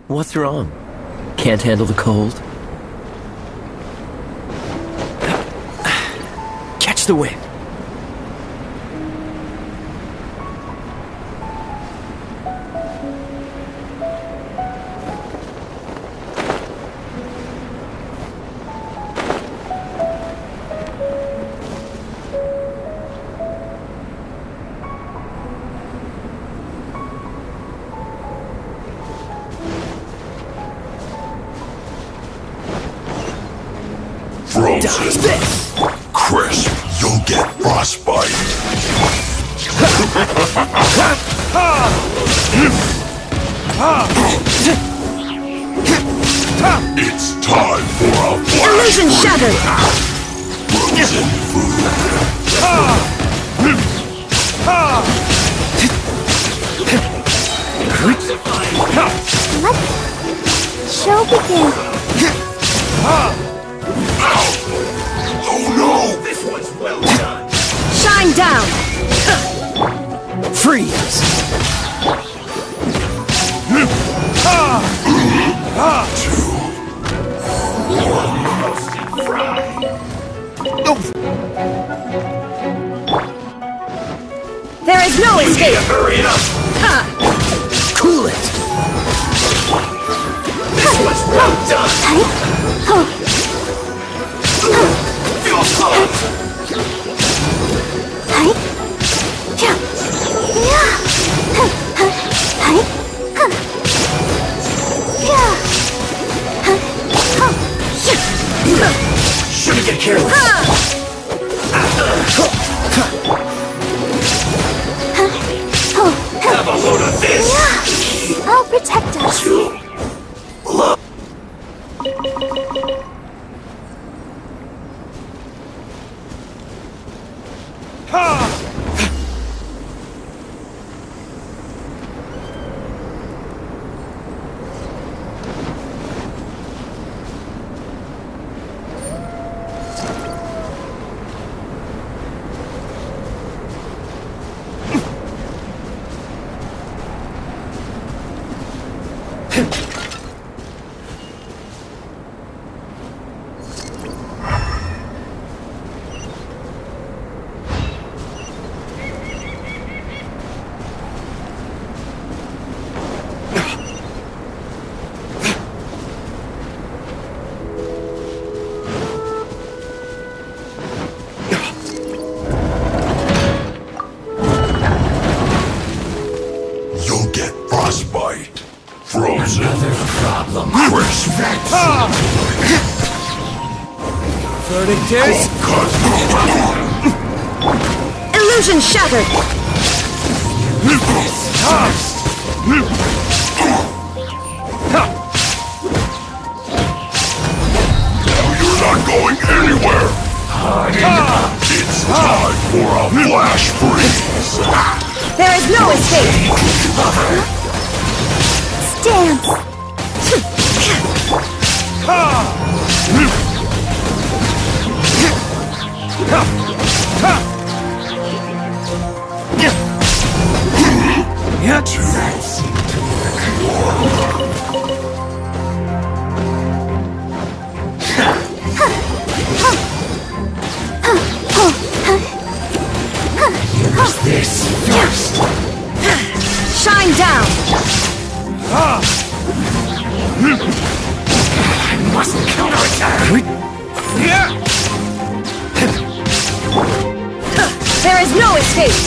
What's wrong? Can't handle the cold? Catch the wind. Frozen. Crisp, you'll get frostbite. It's time for a flash. Illusion shattered. Frozen food. Let the show begin. Oh no! This one's well done. Shine down. Freeze! There is no escape. Hurry up! Cool it! This one's well done. Feel close. Shouldn't get careless. Have a load of this. I'll protect us. Love. You'll get frostbite. Frozen. Another problem. Crisp. Verdict is... Illusion shattered. You're not going anywhere. It's time for a flash freeze. There is no escape. Stance. Use this first. Shine down. I must counterattack. There is no escape.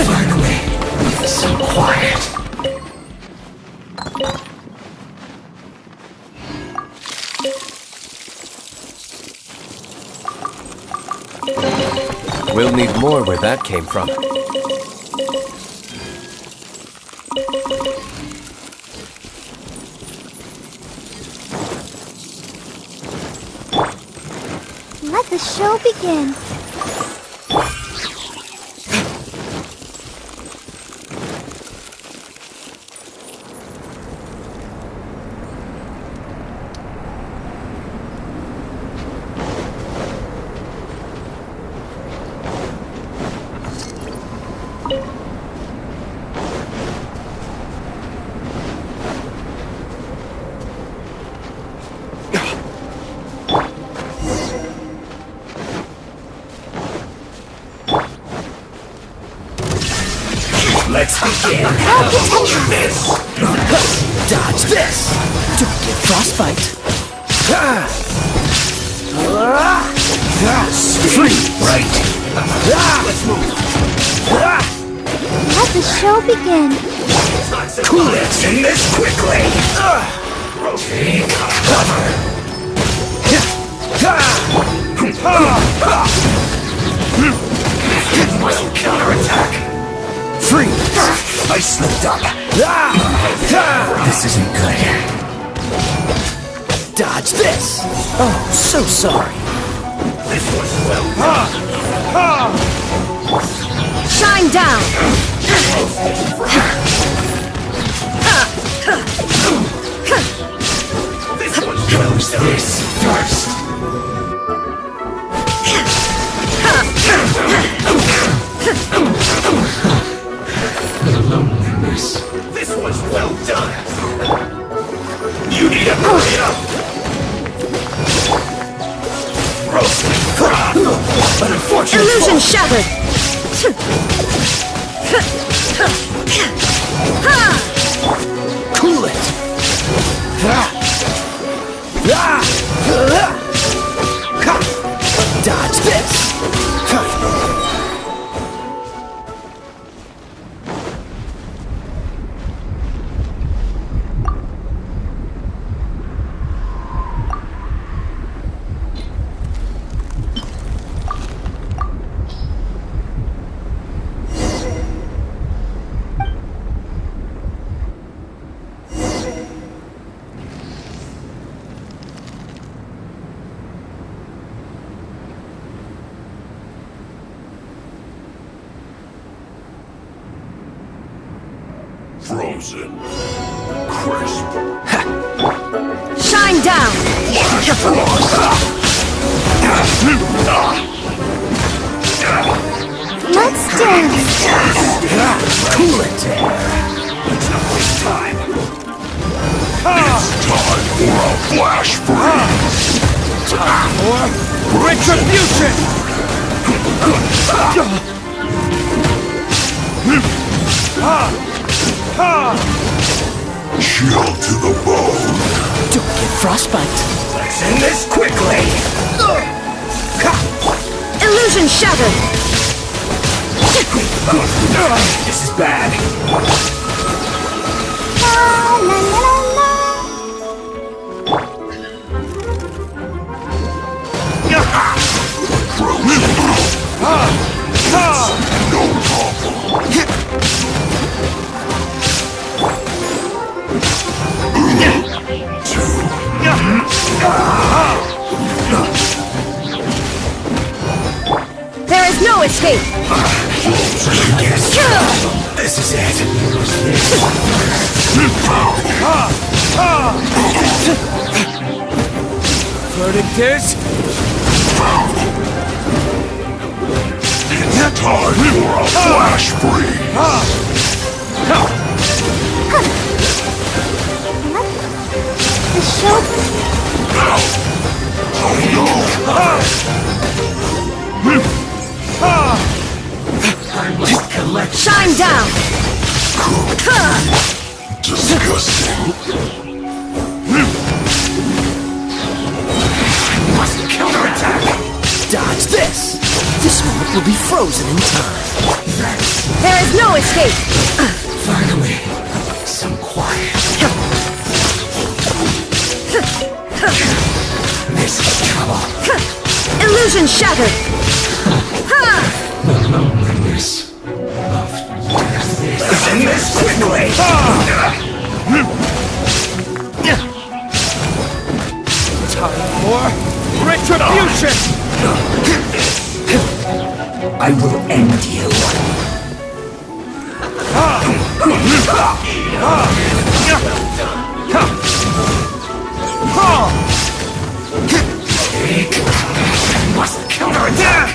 Finally, so quiet. We'll need more where that came from. Let the show begin. Let's begin. Dodge this. Don't get frostbite. Free. Right. Let's move. Let the show begin. Cool it. In this quickly. Take cover. Will counterattack. Freeze. I slipped up. This isn't good. Dodge this. Oh, so sorry. This was well done. Shine down. This one's well done. This first. This was well done. You need to hurry up. But unfortunately, Illusion shattered. Cool it. Dodge this. Frozen. Crisp. Shine down. Let's dance. Cool it. Let's not waste time. It's time for a flash freeze. Time for retribution. Chill to the bone. Don't get frostbite. Let's end this quickly. Illusion shattered. This is bad. La, la, la, la, No problem. There is no escape. This is it. Verdict is It's time for a flash freeze. The show. Oh no. Shine down. Disgusting. must counterattack. Dodge this. This moment will be frozen in time. There is no escape. Finally, some quiet. This is trouble. Illusion shattered. The loneliness of death. End this quickly. Time for retribution. I will end you. I must counterattack.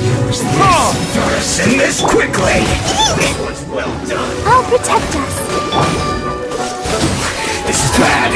Use this. Send this quickly! This one's well done. I'll protect us. This is bad.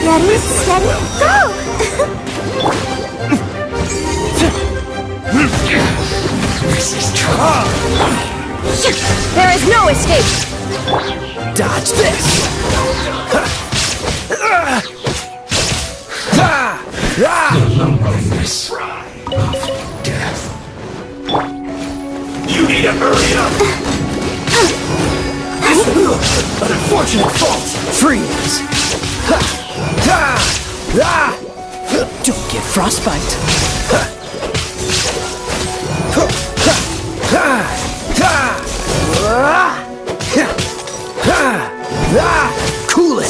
Ready, steady, go! This is trouble. There is no escape! Dodge this! This of death. You need to hurry up! An unfortunate fault! Freeze! Don't get frostbite! Cool it!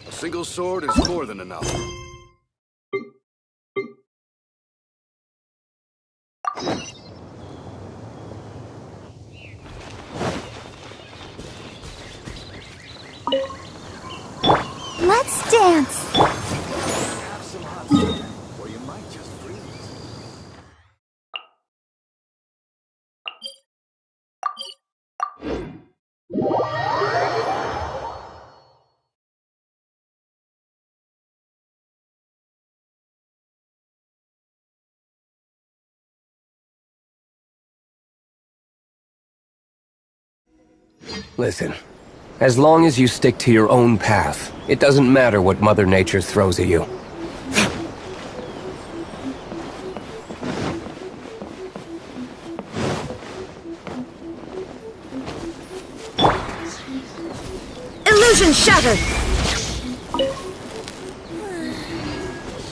A single sword is more than enough. Let's dance! Have some hot soup, or you might just freeze. Listen, as long as you stick to your own path, it doesn't matter what Mother Nature throws at you. Illusion shattered!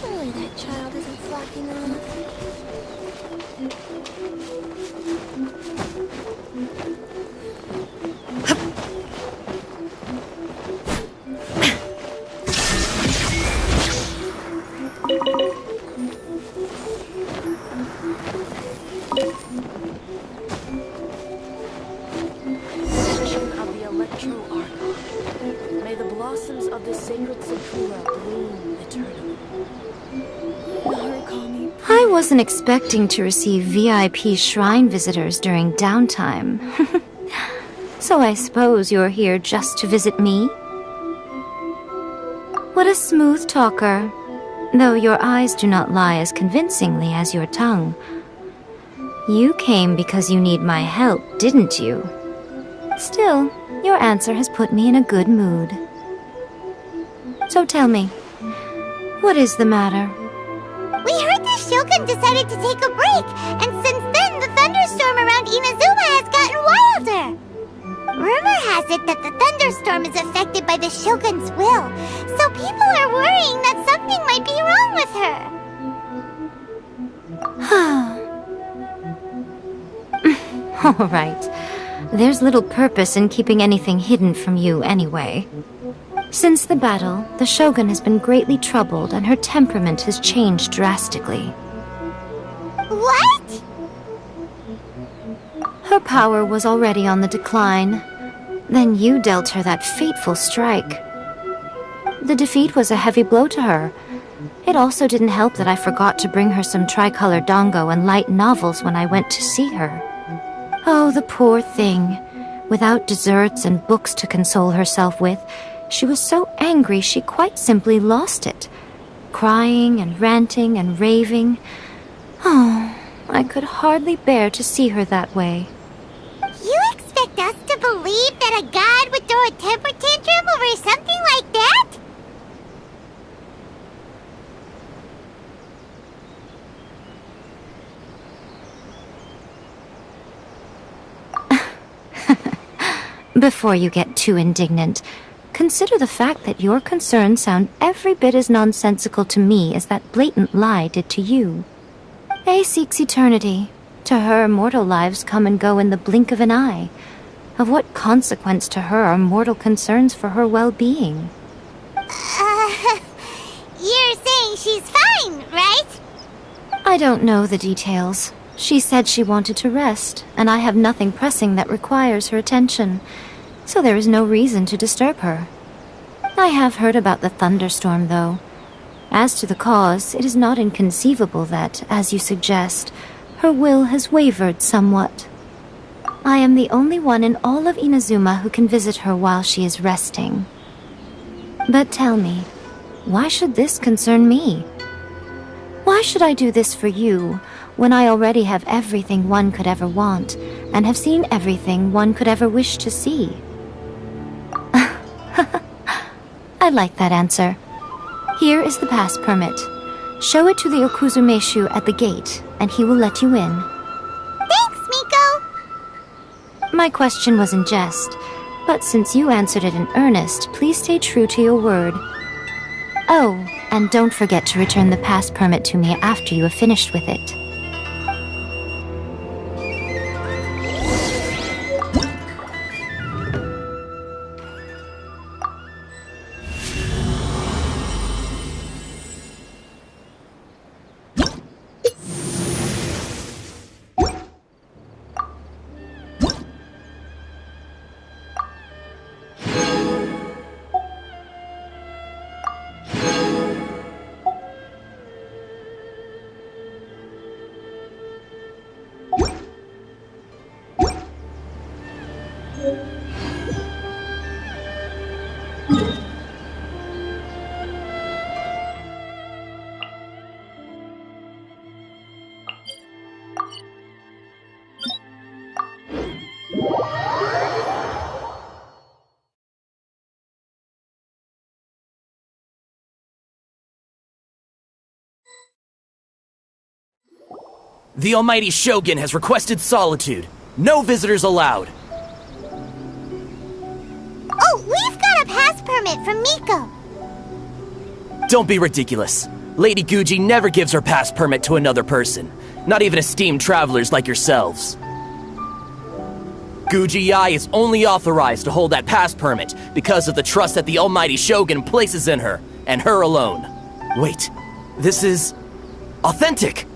Surely that child isn't flocking off. Section of the Electro Archon. May the blossoms of the sacred Sakura bloom eternally. Narukami, I wasn't expecting to receive VIP shrine visitors during downtime. So I suppose you're here just to visit me? What a smooth talker. Though your eyes do not lie as convincingly as your tongue. You came because you need my help, didn't you? Still, your answer has put me in a good mood. So tell me, what is the matter? we heard the Shogun decided to take a break, and since then the thunderstorm around Inazuma has gotten wilder. Rumor has it that the thunderstorm is affected by the Shogun's will, so people are worrying that something might be wrong with her. All right. There's little purpose in keeping anything hidden from you anyway. Since the battle, the Shogun has been greatly troubled and her temperament has changed drastically. What? Her power was already on the decline. Then you dealt her that fateful strike. The defeat was a heavy blow to her. It also didn't help that I forgot to bring her some tricolor dango and light novels when I went to see her. Oh, the poor thing. Without desserts and books to console herself with, she was so angry she quite simply lost it. Crying and ranting and raving. Oh, I could hardly bear to see her that way. You expect us to believe that a god would throw a temper tantrum over something like that? Before you get too indignant, consider the fact that your concerns sound every bit as nonsensical to me as that blatant lie did to you. A seeks eternity. To her, mortal lives come and go in the blink of an eye. Of what consequence to her are mortal concerns for her well-being? You're saying she's fine, right? I don't know the details. She said she wanted to rest, and I have nothing pressing that requires her attention, so there is no reason to disturb her. I have heard about the thunderstorm, though. As to the cause, it is not inconceivable that, as you suggest, her will has wavered somewhat. I am the only one in all of Inazuma who can visit her while she is resting. But tell me, why should this concern me? Why should I do this for you, when I already have everything one could ever want, and have seen everything one could ever wish to see? I like that answer. Here is the pass permit. Show it to the Okuzumeshu at the gate, and he will let you in. Thanks, Miko! My question was in jest, but since you answered it in earnest, please stay true to your word. Oh, and don't forget to return the pass permit to me after you have finished with it. The Almighty Shogun has requested solitude. No visitors allowed. Oh, we've got a pass permit from Miko. Don't be ridiculous. Lady Guji never gives her pass permit to another person. Not even esteemed travelers like yourselves. Guji-ai is only authorized to hold that pass permit because of the trust that the Almighty Shogun places in her, and her alone. Wait, this is... authentic!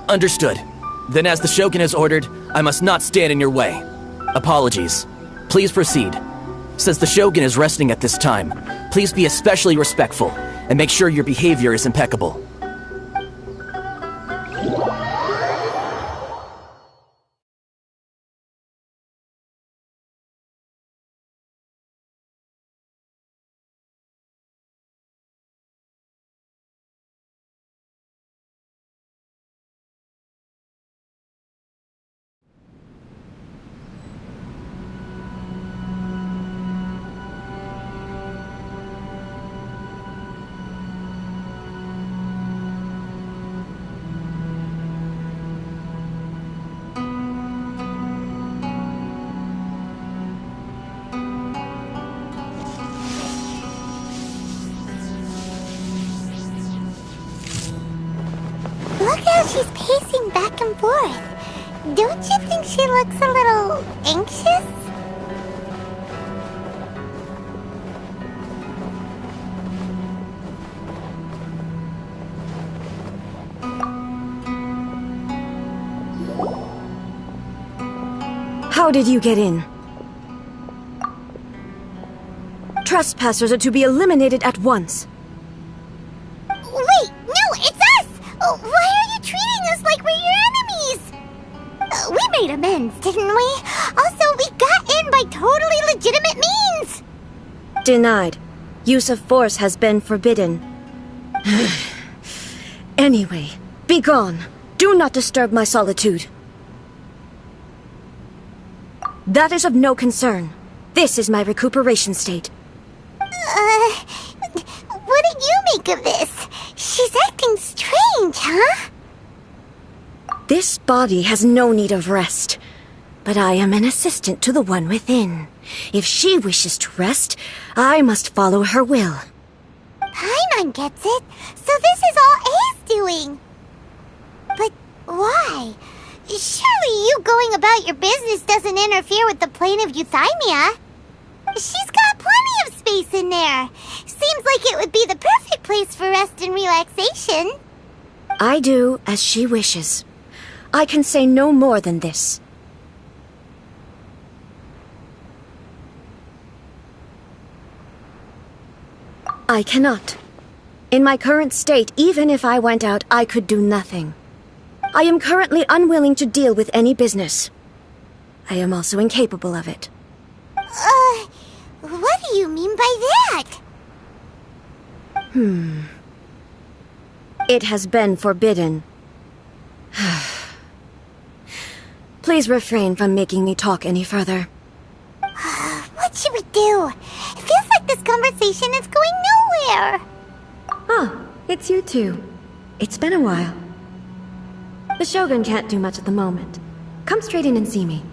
Understood. Then as the Shogun has ordered, I must not stand in your way. Apologies. Please proceed. Since the Shogun is resting at this time, please be especially respectful, and make sure your behavior is impeccable. Look how she's pacing back and forth. Don't you think she looks a little anxious? How did you get in? Trespassers are to be eliminated at once. Wait, no, it's us! Why are you treating us like we're your enemies? We made amends, didn't we? Also, we got in by totally legitimate means! Denied. Use of force has been forbidden. Anyway, be gone. Do not disturb my solitude. That is of no concern. This is my recuperation state. What do you make of this? She's acting strange, huh? This body has no need of rest. But I am an assistant to the one within. If she wishes to rest, I must follow her will. Paimon gets it. So this is all A's doing. But why? Surely you going about your business doesn't interfere with the plane of Euthymia. She's got plenty of space in there. Seems like it would be the perfect place for rest and relaxation. I do as she wishes. I can say no more than this. I cannot. In my current state, even if I went out, I could do nothing. I am currently unwilling to deal with any business. I am also incapable of it. What do you mean by that? It has been forbidden. Please refrain from making me talk any further. What should we do? It feels like this conversation is going nowhere. Ah, it's you two. It's been a while. The Shogun can't do much at the moment. Come straight in and see me.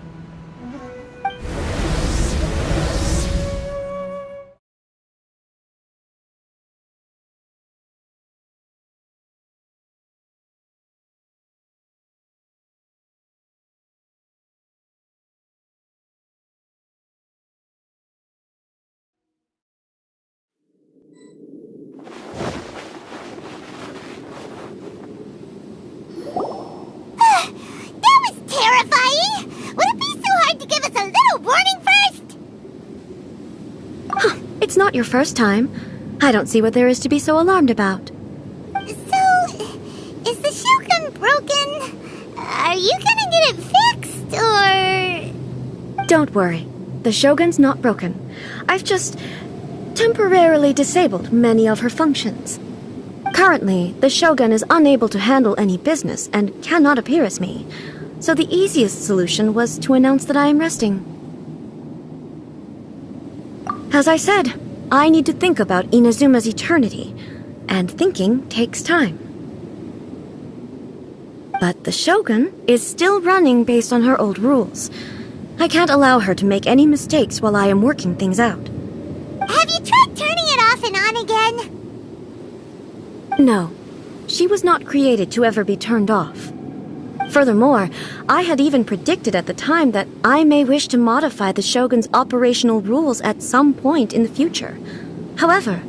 It's not your first time. I don't see what there is to be so alarmed about. So, is the Shogun broken? Are you gonna get it fixed, or...? Don't worry. The Shogun's not broken. I've just temporarily disabled many of her functions. Currently, the Shogun is unable to handle any business and cannot appear as me. So the easiest solution was to announce that I am resting. As I said, I need to think about Inazuma's eternity, and thinking takes time. But the Shogun is still running based on her old rules. I can't allow her to make any mistakes while I am working things out. Have you tried turning it off and on again? No, she was not created to ever be turned off. Furthermore, I had even predicted at the time that I may wish to modify the Shogun's operational rules at some point in the future. However,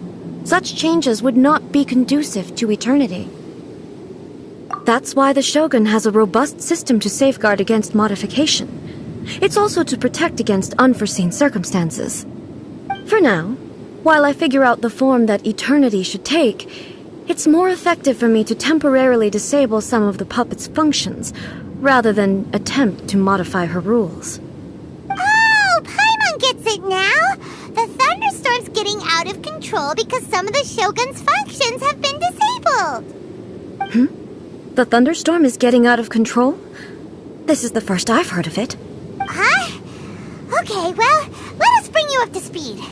such changes would not be conducive to eternity. That's why the Shogun has a robust system to safeguard against modification. It's also to protect against unforeseen circumstances. For now, while I figure out the form that eternity should take, it's more effective for me to temporarily disable some of the puppet's functions, rather than attempt to modify her rules. Oh, Paimon gets it now! The thunderstorm's getting out of control because some of the Shogun's functions have been disabled! The thunderstorm is getting out of control? This is the first I've heard of it. Huh? Okay, well, let us bring you up to speed.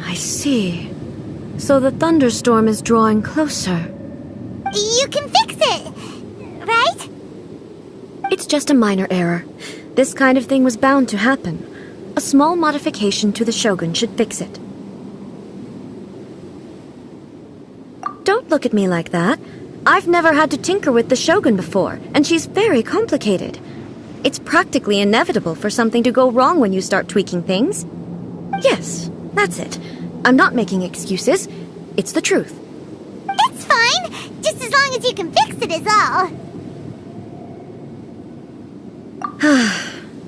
I see. So the thunderstorm is drawing closer. You can fix it, right? It's just a minor error. This kind of thing was bound to happen. A small modification to the Shogun should fix it. Don't look at me like that. I've never had to tinker with the Shogun before, and she's very complicated. It's practically inevitable for something to go wrong when you start tweaking things. Yes, that's it. I'm not making excuses. It's the truth. It's fine, just as long as you can fix it is all.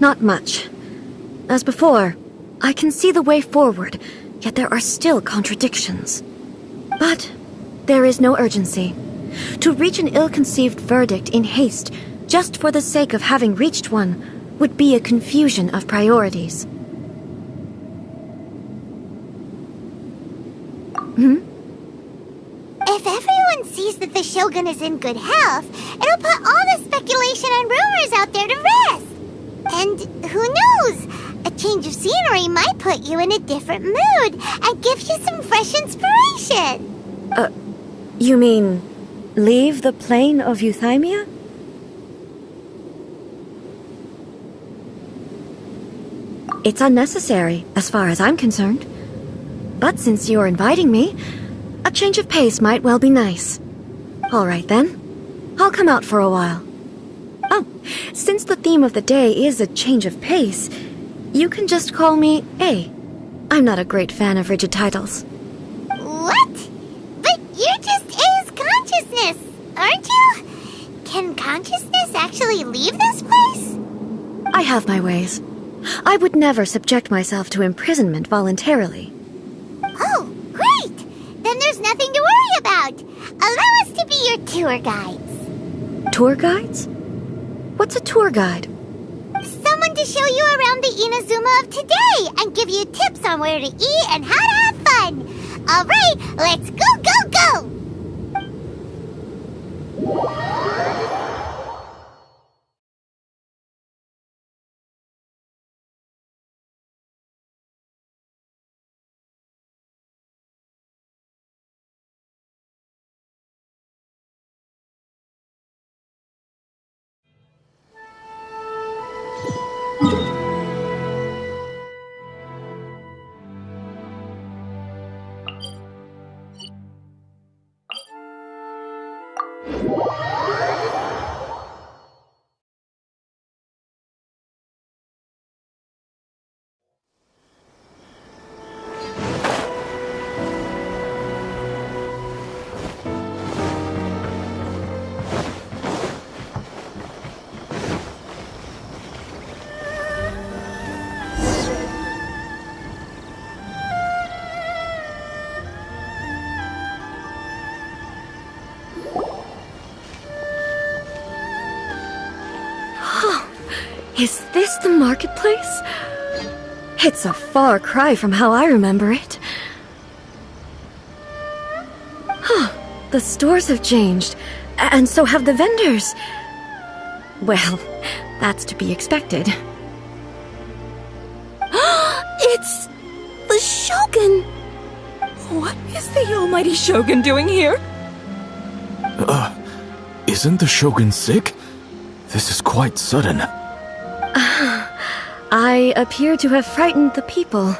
Not much. As before, I can see the way forward, yet there are still contradictions. But there is no urgency. To reach an ill-conceived verdict in haste, just for the sake of having reached one, would be a confusion of priorities. If everyone sees that the Shogun is in good health, it'll put all the speculation and rumors out there to rest. And who knows? A change of scenery might put you in a different mood and give you some fresh inspiration. You mean, leave the plane of Euthymia? It's unnecessary, as far as I'm concerned. But since you're inviting me, a change of pace might well be nice. All right, then. I'll come out for a while. Oh, since the theme of the day is a change of pace, you can just call me A. I'm not a great fan of rigid titles. What? But you're just A's consciousness, aren't you? Can consciousness actually leave this place? I have my ways. I would never subject myself to imprisonment voluntarily. Oh, great! Then there's nothing to worry about. Allow us to be your tour guides. Tour guides? What's a tour guide? Someone to show you around the Inazuma of today and give you tips on where to eat and how to have fun. All right, let's go, go, go! Is this the marketplace? It's a far cry from how I remember it. The stores have changed, and so have the vendors. Well, that's to be expected. It's the Shogun! What is the almighty Shogun doing here? Isn't the Shogun sick? This is quite sudden. I appear to have frightened the people. Well,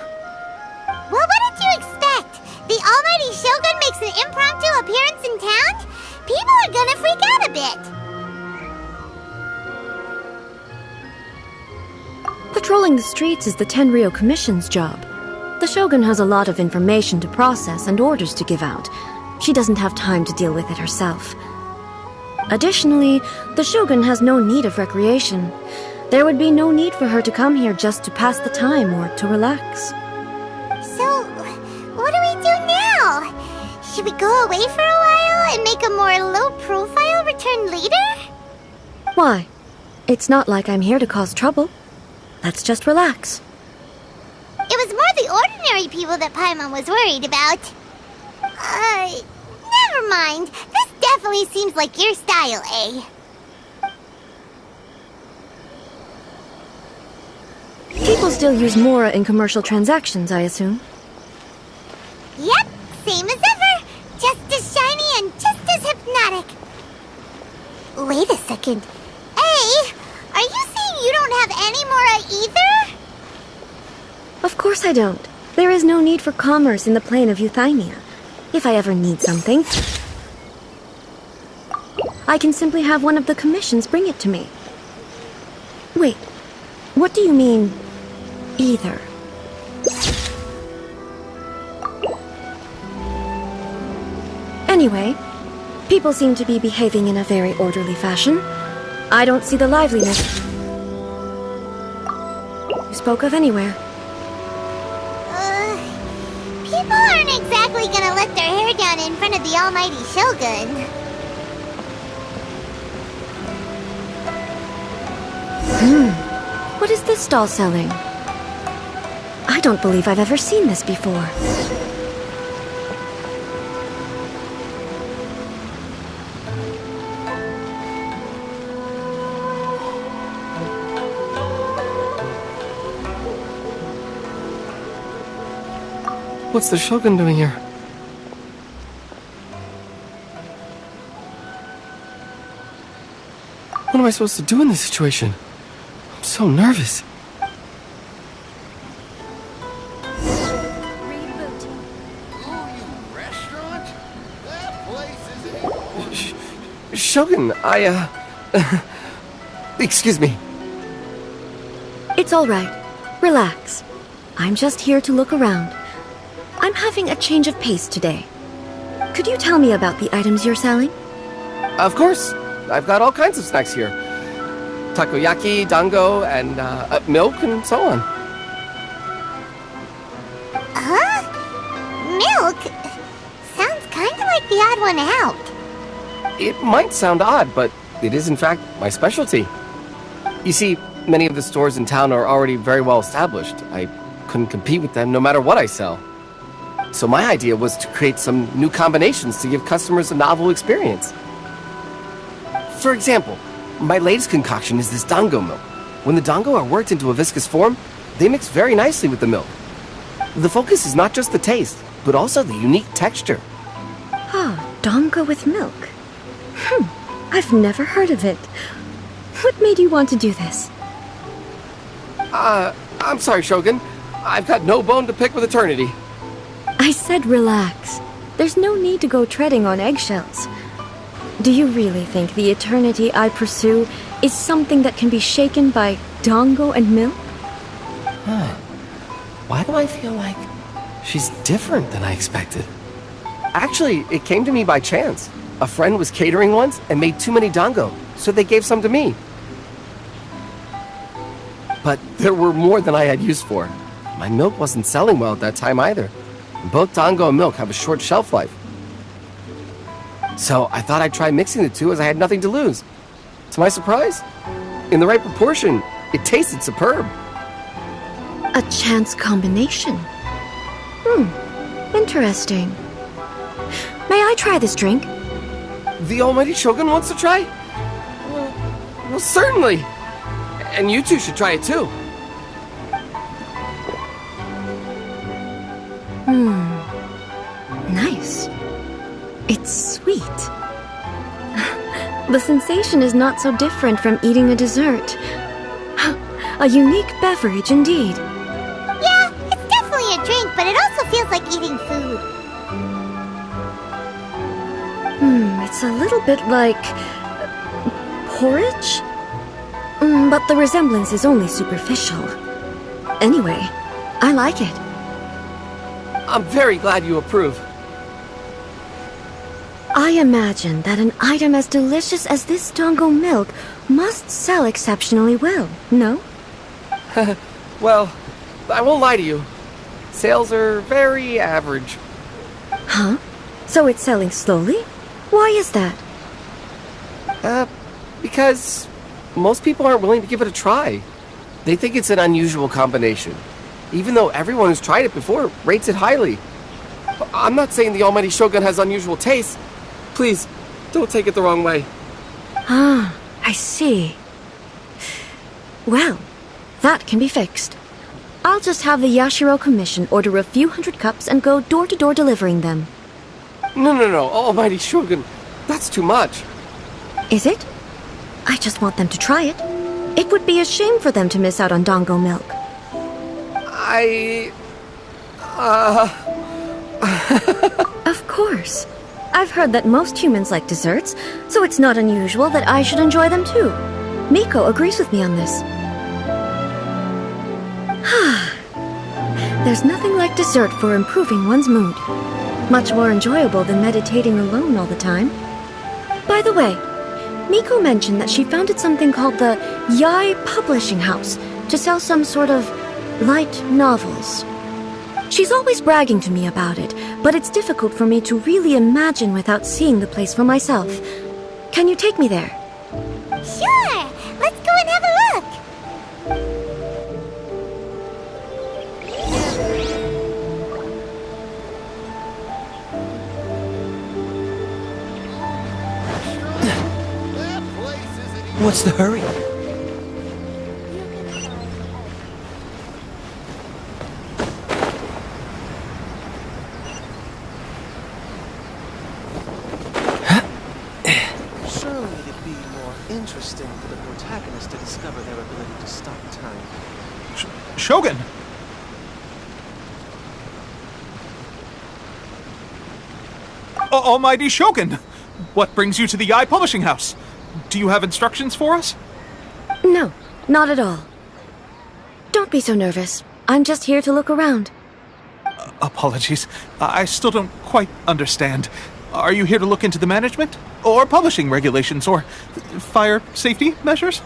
what did you expect? The almighty Shogun makes an impromptu appearance in town? People are gonna freak out a bit. Patrolling the streets is the Tenryou Commission's job. The Shogun has a lot of information to process and orders to give out. She doesn't have time to deal with it herself. Additionally, the Shogun has no need of recreation. There would be no need for her to come here just to pass the time or to relax. So, what do we do now? Should we go away for a while and make a more low-profile return later? Why? It's not like I'm here to cause trouble. Let's just relax. It was more the ordinary people that Paimon was worried about. Never mind. This definitely seems like your style, eh? People still use Mora in commercial transactions, I assume. Yep, same as ever. Just as shiny and just as hypnotic. Wait a second. Hey, are you saying you don't have any Mora either? Of course I don't. There is no need for commerce in the plane of Euthymia. If I ever need something, I can simply have one of the commissions bring it to me. Wait, what do you mean, either? Anyway, people seem to be behaving in a very orderly fashion. I don't see the liveliness you spoke of anywhere. People aren't exactly gonna let their hair down in front of the almighty Shogun. What is this stall selling? I don't believe I've ever seen this before. What's the Shogun doing here? What am I supposed to do in this situation? I'm so nervous. Restaurant? That place isn't... Shogun, excuse me. It's all right. Relax. I'm just here to look around. I'm having a change of pace today. Could you tell me about the items you're selling? Of course. I've got all kinds of snacks here. Takoyaki, dango, and milk, and so on. Huh? Milk? Sounds kind of like the odd one out. It might sound odd, but it is in fact my specialty. You see, many of the stores in town are already very well established. I couldn't compete with them no matter what I sell. So my idea was to create some new combinations to give customers a novel experience. For example, my latest concoction is this dango milk. When the dango are worked into a viscous form, they mix very nicely with the milk. The focus is not just the taste, but also the unique texture. Ah, dango with milk. I've never heard of it. What made you want to do this? I'm sorry, Shogun. I've got no bone to pick with eternity. I said relax. There's no need to go treading on eggshells. Do you really think the eternity I pursue is something that can be shaken by dango and milk? Why do I feel like she's different than I expected? Actually, it came to me by chance. A friend was catering once and made too many dango, so they gave some to me. But there were more than I had use for. My milk wasn't selling well at that time either. Both dango and milk have a short shelf life. So I thought I'd try mixing the two as I had nothing to lose. To my surprise, in the right proportion, it tasted superb. A chance combination. Interesting. May I try this drink? The almighty Shogun wants to try? Well, certainly. And you two should try it too. It's sweet. The sensation is not so different from eating a dessert. A unique beverage indeed. Yeah, it's definitely a drink, but it also feels like eating food. It's a little bit like porridge? But the resemblance is only superficial. Anyway, I like it. I'm very glad you approve. I imagine that an item as delicious as this dango milk must sell exceptionally well, no? Well, I won't lie to you. Sales are very average. Huh? So it's selling slowly? Why is that? Because most people aren't willing to give it a try. They think it's an unusual combination, even though everyone who's tried it before rates it highly. I'm not saying the Almighty Shogun has unusual tastes. Please, don't take it the wrong way. Ah, I see. Well, that can be fixed. I'll just have the Yashiro Commission order a few hundred cups and go door-to-door delivering them. No, Almighty Shogun, that's too much. Is it? I just want them to try it. It would be a shame for them to miss out on dango milk. Of course. I've heard that most humans like desserts, so it's not unusual that I should enjoy them too. Miko agrees with me on this. There's nothing like dessert for improving one's mood. Much more enjoyable than meditating alone all the time. By the way, Miko mentioned that she founded something called the Yae Publishing House to sell some sort of light novels. She's always bragging to me about it, but it's difficult for me to really imagine without seeing the place for myself. Can you take me there? Sure! Let's go and have a look! What's the hurry? Surely it'd be more interesting for the protagonist to discover their ability to stop time. Shogun! Almighty Shogun! What brings you to the Yae Publishing House? Do you have instructions for us? No, not at all. Don't be so nervous. I'm just here to look around. Apologies. I still don't quite understand. Are you here to look into the management? Or publishing regulations? Or fire safety measures?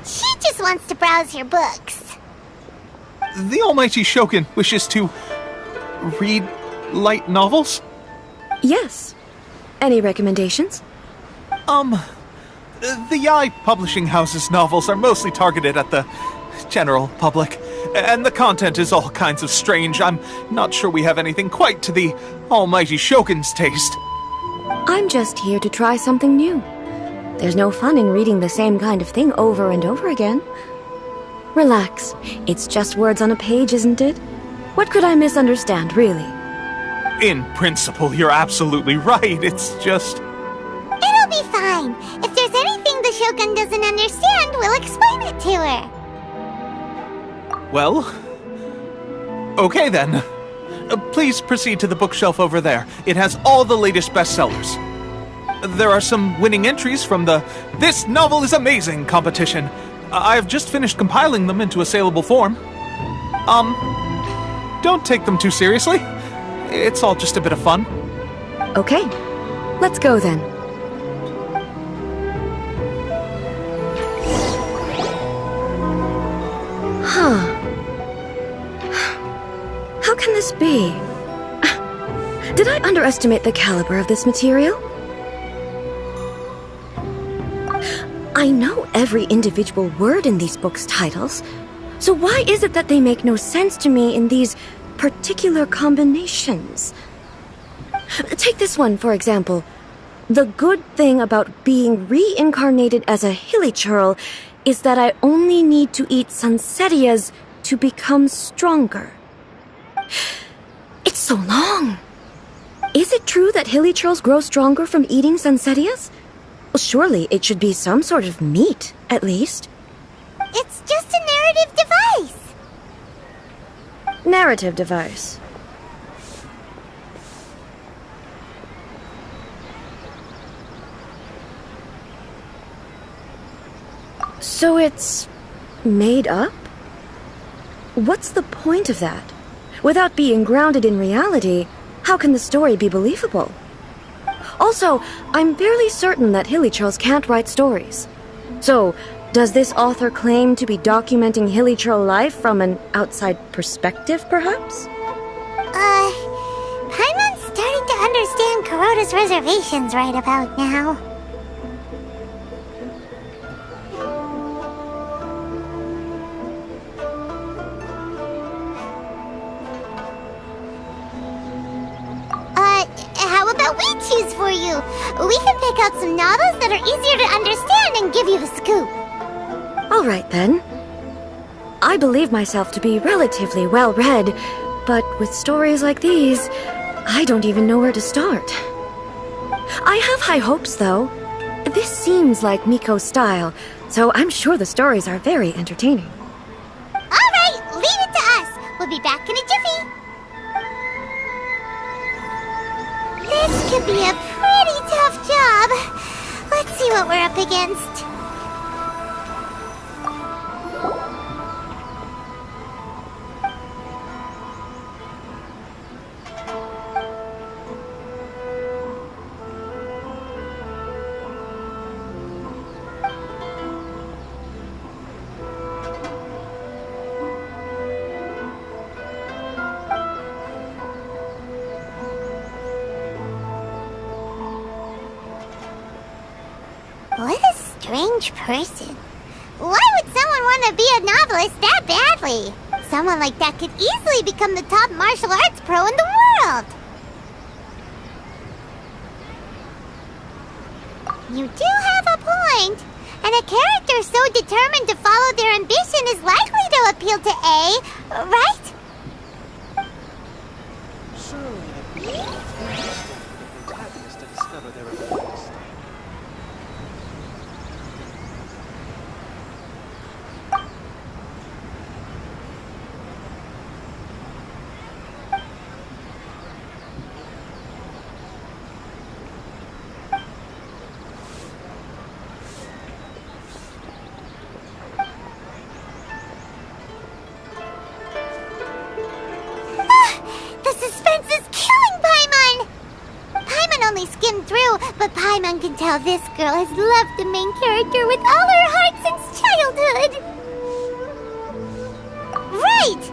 She just wants to browse your books. The Almighty Shogun wishes to read light novels? Yes. Any recommendations? The Yae Publishing House's novels are mostly targeted at the general public, and the content is all kinds of strange. I'm not sure we have anything quite to the Almighty Shogun's taste. I'm just here to try something new. There's no fun in reading the same kind of thing over and over again. Relax. It's just words on a page, isn't it? What could I misunderstand, really? In principle, you're absolutely right. It's just... It'll be fine. If there's anything the Shogun doesn't understand, we'll explain it to her. Well... okay then. Please proceed to the bookshelf over there. It has all the latest bestsellers. There are some winning entries from the This Novel is Amazing competition. I've just finished compiling them into a saleable form. Don't take them too seriously. It's all just a bit of fun. Okay, let's go then. Huh. How can this be? Did I underestimate the caliber of this material? I know every individual word in these books' titles, so why is it that they make no sense to me in these particular combinations? Take this one, for example. The good thing about being reincarnated as a hilly churl is that I only need to eat Sanserias to become stronger. It's so long. Is it true that hilichurls grow stronger from eating Sansetias? Well, surely it should be some sort of meat, at least. It's just a narrative device. Narrative device. So it's made up? What's the point of that? Without being grounded in reality, how can the story be believable? Also, I'm fairly certain that hilichurls can't write stories. So, does this author claim to be documenting hilichurl life from an outside perspective, perhaps? Paimon's starting to understand Kuroda's reservations right about now. How about we choose for you? We can pick out some novels that are easier to understand and give you the scoop. All right, then. I believe myself to be relatively well-read, but with stories like these, I don't even know where to start. I have high hopes, though. This seems like Miko's style, so I'm sure the stories are very entertaining. All right, leave it to us. We'll be back in a jiffy. This could be a pretty tough job. Let's see what we're up against. What a strange person. Why would someone want to be a novelist that badly? Someone like that could easily become the top martial arts pro in the world. You do have a point. And a character so determined to follow their ambition is likely to appeal to A, right? Surely it'd be more interesting for the protagonist to discover their ability to stop. But Paimon can tell this girl has loved the main character with all her heart since childhood. Right!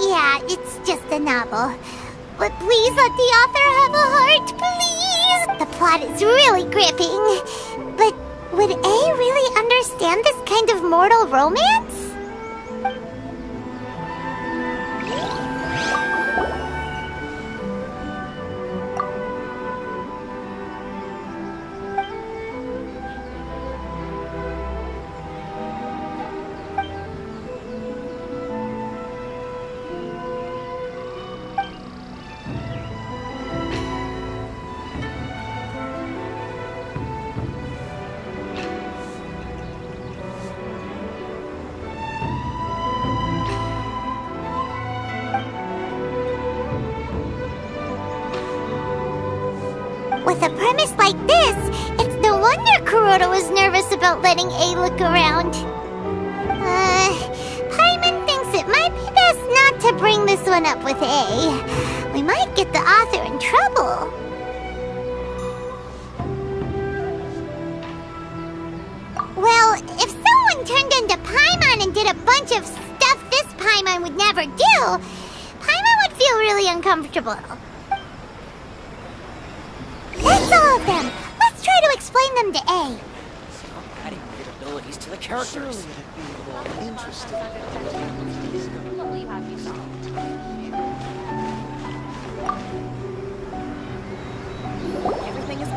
Yeah, it's just a novel. But please let the author have a heart, please! The plot is really gripping. But would A really understand this kind of mortal romance? With a premise like this, it's no wonder Kuroda was nervous about letting A look around. Paimon thinks it might be best not to bring this one up with A. We might get the author in trouble. Well, if someone turned into Paimon and did a bunch of stuff this Paimon would never do, Paimon would feel really uncomfortable. That's all of them. Let's try to explain them to A. Stop adding weird abilities to the characters. Surely it'd be more interesting.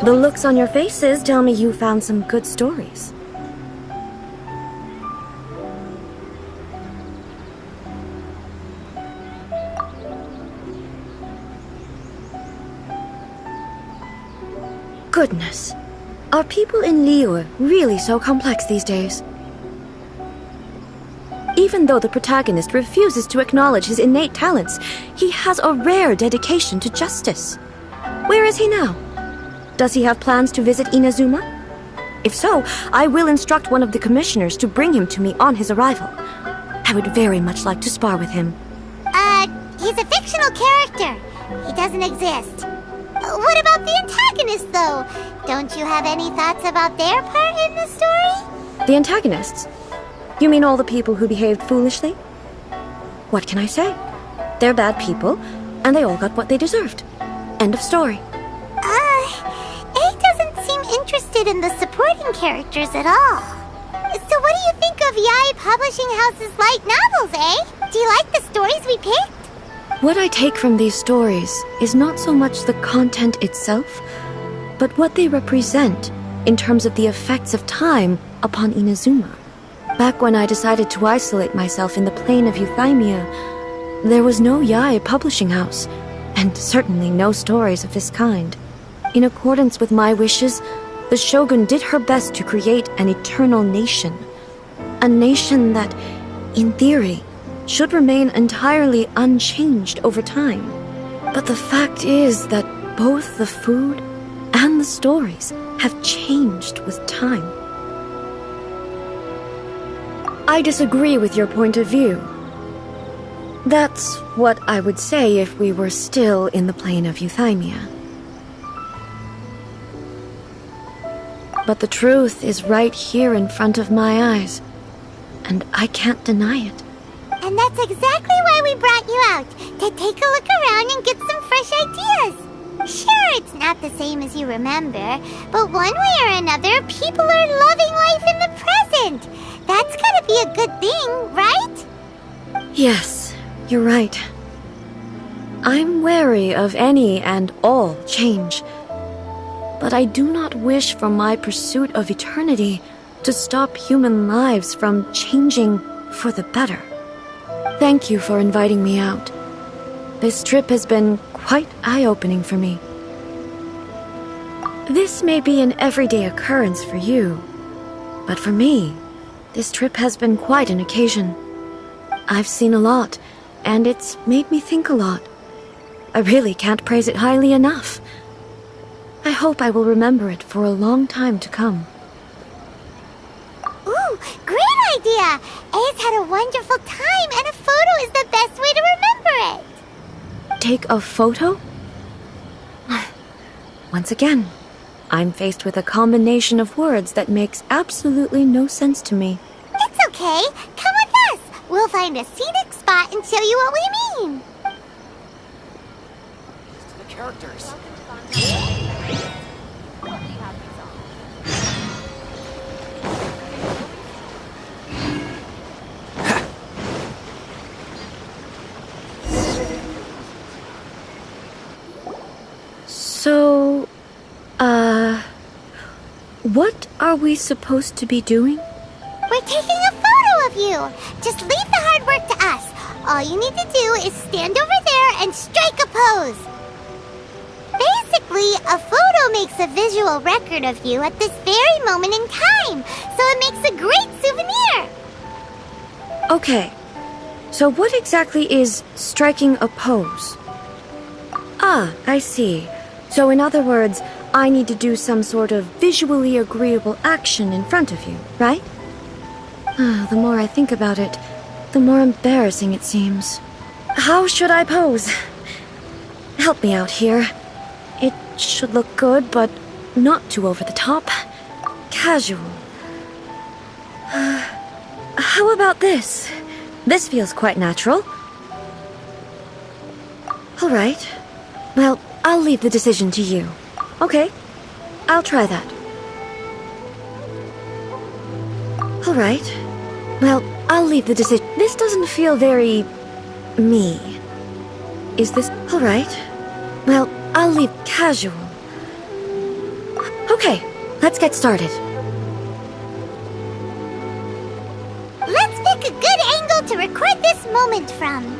The looks on your faces tell me you found some good stories. Goodness. Are people in Liyue really so complex these days? Even though the protagonist refuses to acknowledge his innate talents, he has a rare dedication to justice. Where is he now? Does he have plans to visit Inazuma? If so, I will instruct one of the commissioners to bring him to me on his arrival. I would very much like to spar with him. He's a fictional character. He doesn't exist. What about the antagonist, though? Don't you have any thoughts about their part in the story? The antagonists? You mean all the people who behaved foolishly? What can I say? They're bad people, and they all got what they deserved. End of story. A doesn't seem interested in the supporting characters at all. So what do you think of Yae Publishing House's light novels, eh? Do you like the stories we picked? What I take from these stories is not so much the content itself, but what they represent in terms of the effects of time upon Inazuma. Back when I decided to isolate myself in the plain of Euthymia, there was no Yae Publishing House, and certainly no stories of this kind. In accordance with my wishes, the Shogun did her best to create an eternal nation. A nation that, in theory, should remain entirely unchanged over time. But the fact is that both the food and the stories have changed with time. I disagree with your point of view. That's what I would say if we were still in the plane of Euthymia. But the truth is right here in front of my eyes, and I can't deny it. And that's exactly why we brought you out, to take a look around and get some fresh ideas. Sure, it's not the same as you remember, but one way or another, people are loving life in the present. That's gotta be a good thing, right? Yes, you're right. I'm wary of any and all change, but I do not wish for my pursuit of eternity to stop human lives from changing for the better. Thank you for inviting me out. This trip has been quite eye-opening for me. This may be an everyday occurrence for you, but for me, this trip has been quite an occasion. I've seen a lot, and it's made me think a lot. I really can't praise it highly enough. I hope I will remember it for a long time to come. Ooh, great idea! A's had a wonderful time, and a photo is the best way to remember it! Take a photo? Once again, I'm faced with a combination of words that makes absolutely no sense to me. It's okay. Come with us. We'll find a scenic spot and show you what we mean. To the characters. So, what are we supposed to be doing? We're taking a photo of you. Just leave the hard work to us. All you need to do is stand over there and strike a pose. Basically, a photo makes a visual record of you at this very moment in time, so it makes a great souvenir. Okay, so what exactly is striking a pose? Ah, I see. So in other words, I need to do some sort of visually agreeable action in front of you, right? The more I think about it, the more embarrassing it seems. How should I pose? Help me out here. It should look good, but not too over the top. Casual. How about this? This feels quite natural. All right. Well, I'll leave the decision to you. Okay, I'll try that. All right. Well, I'll leave the decision. This doesn't feel very... me. Is this... all right. Well, I'll leave casual. Okay, let's get started. Let's pick a good angle to record this moment from.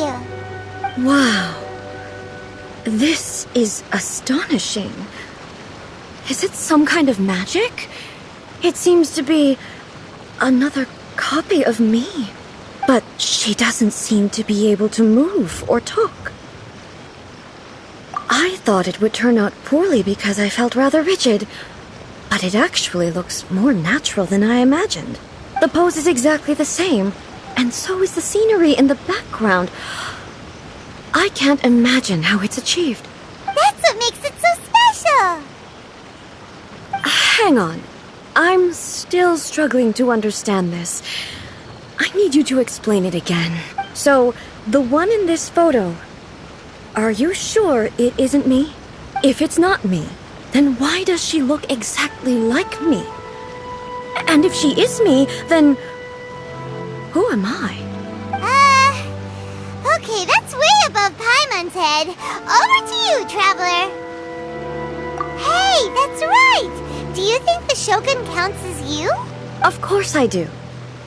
you. Wow. This is astonishing. Is it some kind of magic? It seems to be another copy of me. But she doesn't seem to be able to move or talk. I thought it would turn out poorly because I felt rather rigid, but it actually looks more natural than I imagined. The pose is exactly the same, and so is the scenery in the background. I can't imagine how it's achieved. That's what makes it so special! Hang on. I'm still struggling to understand this. I need you to explain it again. So, the one in this photo, are you sure it isn't me? If it's not me, then why does she look exactly like me? And if she is me, then who am I? Okay, that's way above Paimon's head. Over to you, Traveler. Hey, that's right! Do you think the Shogun counts as you? Of course I do.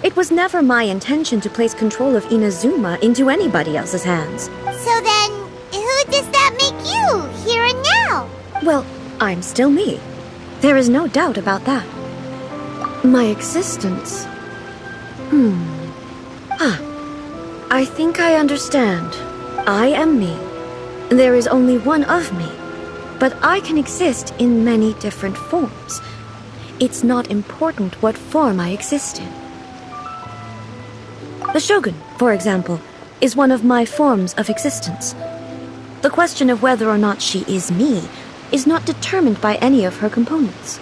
It was never my intention to place control of Inazuma into anybody else's hands. So then, who does that make you, here and now? Well, I'm still me. There is no doubt about that. My existence... I think I understand. I am me. There is only one of me. But I can exist in many different forms. It's not important what form I exist in. The Shogun, for example, is one of my forms of existence. The question of whether or not she is me is not determined by any of her components.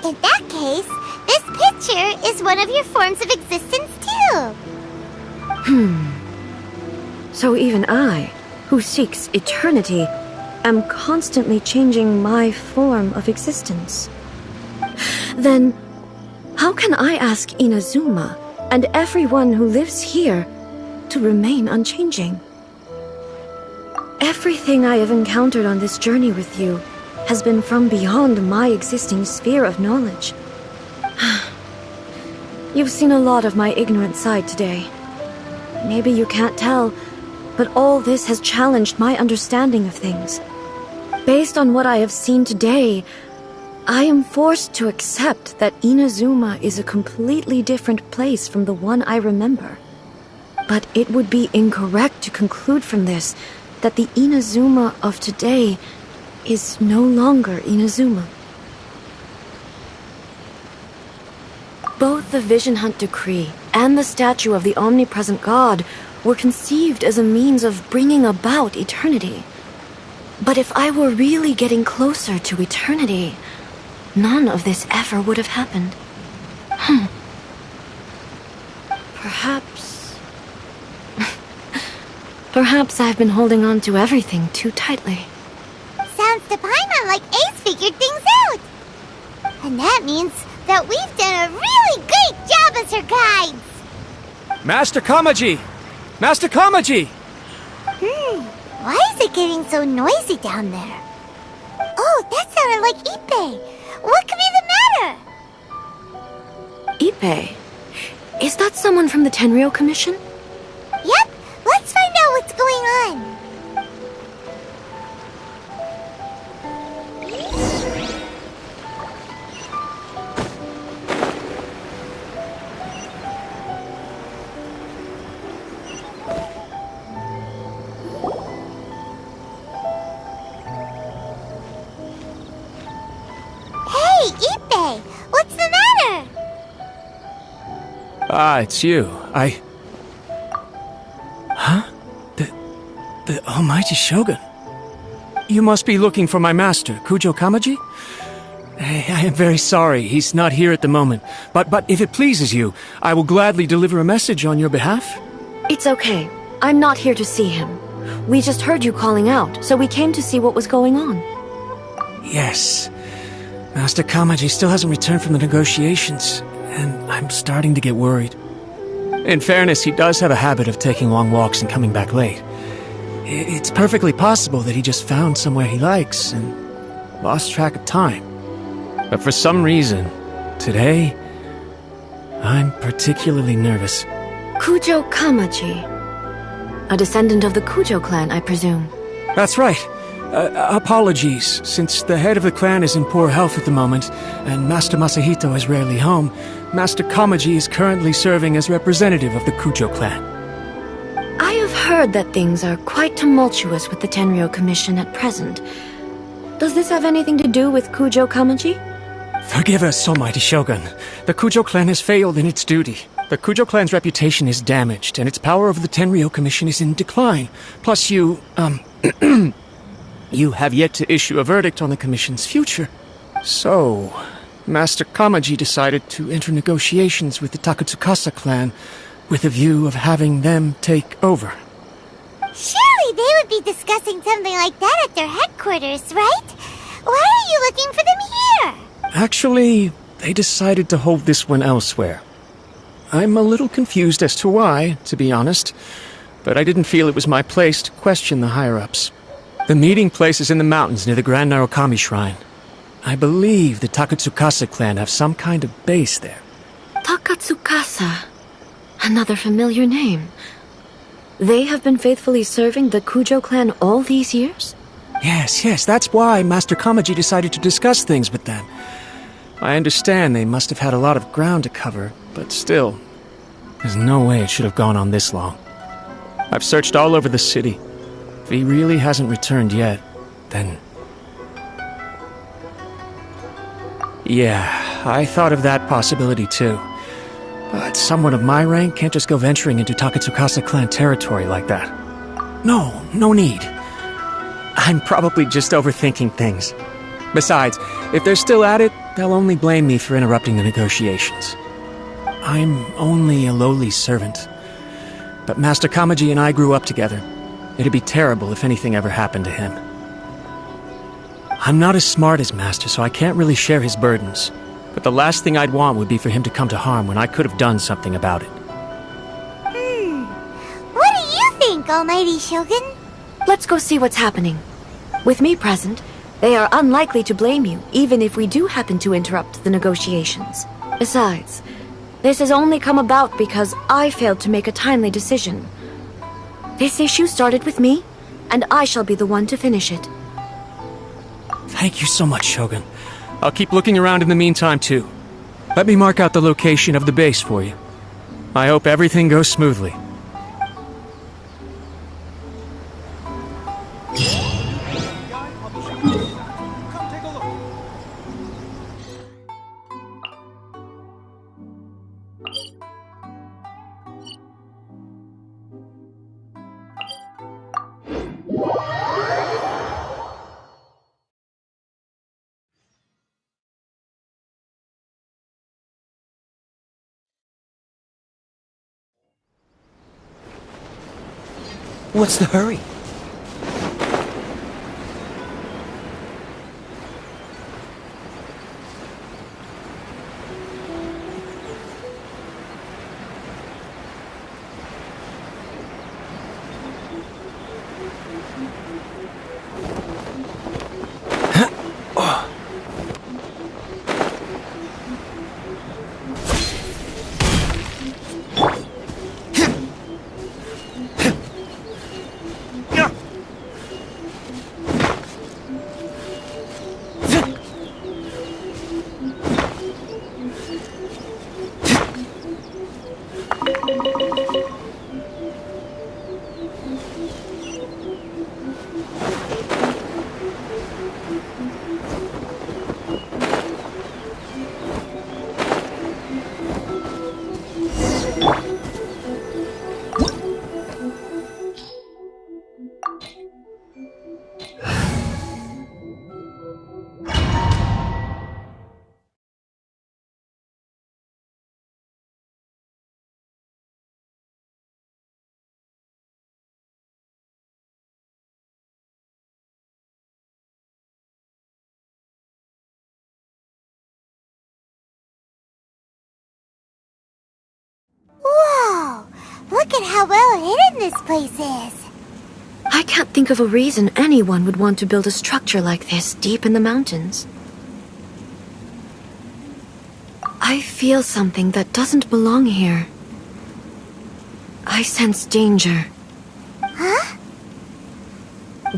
In that case, this picture is one of your forms of existence too. So even I, who seeks eternity, am constantly changing my form of existence. Then, how can I ask Inazuma and everyone who lives here to remain unchanging? Everything I have encountered on this journey with you has been from beyond my existing sphere of knowledge. You've seen a lot of my ignorant side today. Maybe you can't tell, but all this has challenged my understanding of things. Based on what I have seen today, I am forced to accept that Inazuma is a completely different place from the one I remember. But it would be incorrect to conclude from this that the Inazuma of today is no longer Inazuma. Both the Vision Hunt Decree and the statue of the Omnipresent God were conceived as a means of bringing about eternity. But if I were really getting closer to eternity, none of this ever would have happened. Perhaps I've been holding on to everything too tightly. Sounds to Paimon like Ace figured things out. And that means that we've done a really great job as her guides. Master Kamaji! Master Kamaji! Why is it getting so noisy down there? Oh, that sounded like Ippei. What could be the matter? Ippei? Is that someone from the Tenryou Commission? Yep, let's find out what's going on. Hey, Ippei, what's the matter? Ah, it's you. Huh? The Almighty Shogun. You must be looking for my master, Kujo Kamaji? I am very sorry, he's not here at the moment. But if it pleases you, I will gladly deliver a message on your behalf. It's okay. I'm not here to see him. We just heard you calling out, so we came to see what was going on. Yes. Master Kamaji still hasn't returned from the negotiations, and I'm starting to get worried. In fairness, he does have a habit of taking long walks and coming back late. It's perfectly possible that he just found somewhere he likes and lost track of time. But for some reason, today, I'm particularly nervous. Kujo Kamaji. A descendant of the Kujo clan, I presume. That's right. Apologies, since the head of the clan is in poor health at the moment, and Master Masahito is rarely home, Master Kamaji is currently serving as representative of the Kujo clan. I have heard that things are quite tumultuous with the Tenryo Commission at present. Does this have anything to do with Kujo Kamaji? Forgive us, Almighty Shogun. The Kujo clan has failed in its duty. The Kujo clan's reputation is damaged, and its power over the Tenryo Commission is in decline. Plus you, you have yet to issue a verdict on the Commission's future. So, Master Kamaji decided to enter negotiations with the Takatsukasa clan with a view of having them take over. Surely they would be discussing something like that at their headquarters, right? Why are you looking for them here? Actually, they decided to hold this one elsewhere. I'm a little confused as to why, to be honest, but I didn't feel it was my place to question the higher-ups. The meeting place is in the mountains near the Grand Narukami Shrine. I believe the Takatsukasa clan have some kind of base there. Takatsukasa. Another familiar name. They have been faithfully serving the Kujo clan all these years? Yes, that's why Master Kamaji decided to discuss things with them. I understand they must have had a lot of ground to cover, but still, there's no way it should have gone on this long. I've searched all over the city. If he really hasn't returned yet, then... Yeah, I thought of that possibility too. But someone of my rank can't just go venturing into Takatsukasa clan territory like that. No need. I'm probably just overthinking things. Besides, if they're still at it, they'll only blame me for interrupting the negotiations. I'm only a lowly servant. But Master Kamaji and I grew up together. It'd be terrible if anything ever happened to him. I'm not as smart as Master, so I can't really share his burdens. But the last thing I'd want would be for him to come to harm when I could have done something about it. What do you think, Almighty Shogun? Let's go see what's happening. With me present, they are unlikely to blame you, even if we do happen to interrupt the negotiations. Besides, this has only come about because I failed to make a timely decision. This issue started with me, and I shall be the one to finish it. Thank you so much, Shogun. I'll keep looking around in the meantime, too. Let me mark out the location of the base for you. I hope everything goes smoothly. Come take a look. What's the hurry? Whoa! Look at how well hidden this place is. I can't think of a reason anyone would want to build a structure like this deep in the mountains. I feel something that doesn't belong here. I sense danger.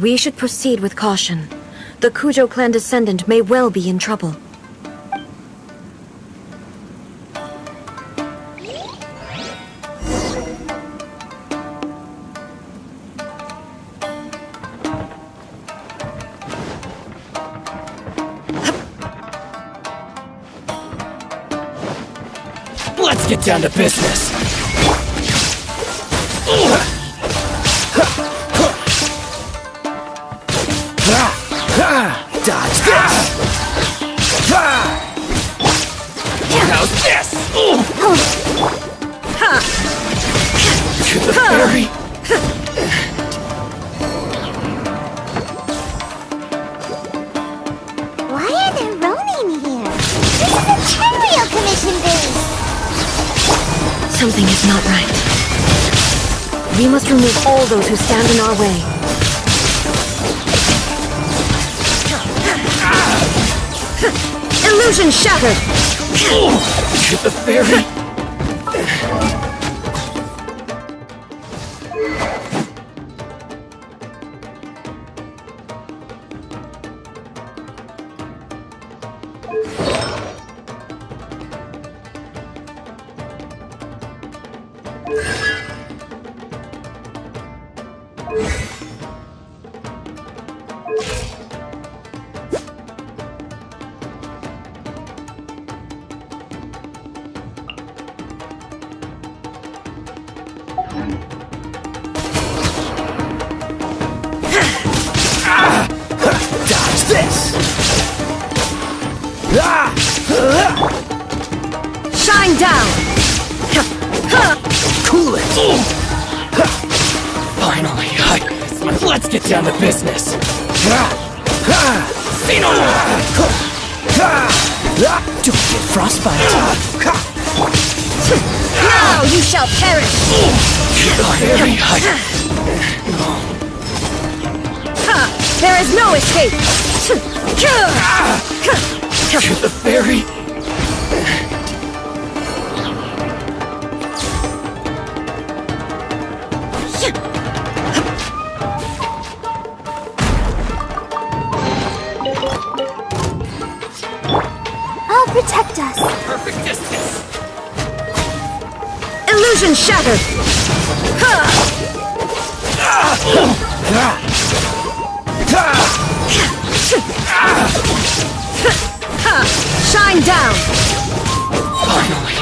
We should proceed with caution. The Kujo clan descendant may well be in trouble. Let's get down to business. Dodge this! How's this? To the fairy! Why are there Ronin here? This is a Tenryou Commission base! Something is not right. We must remove all those who stand in our way. Illusion shattered! To the fairy! Dodge this! Shine down! Cool it! Finally, let's get down to business. Don't get frostbite. Now you shall perish! Very high. There is no escape! To the fairy. I'll protect us. Perfect distance. Illusion shattered! Shine down! Finally,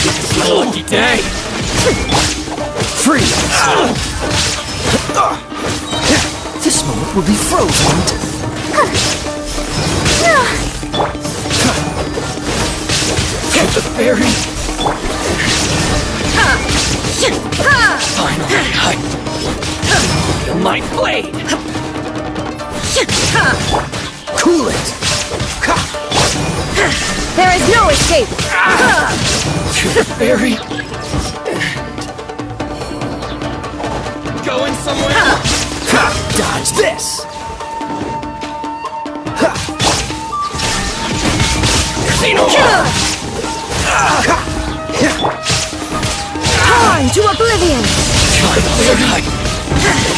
It's my lucky day! Freeze! This moment will be frozen. Get the fairy! Finally, feel my blade! Cool it! There is no escape! To the fairy! Going somewhere! Dodge this! Torn to oblivion!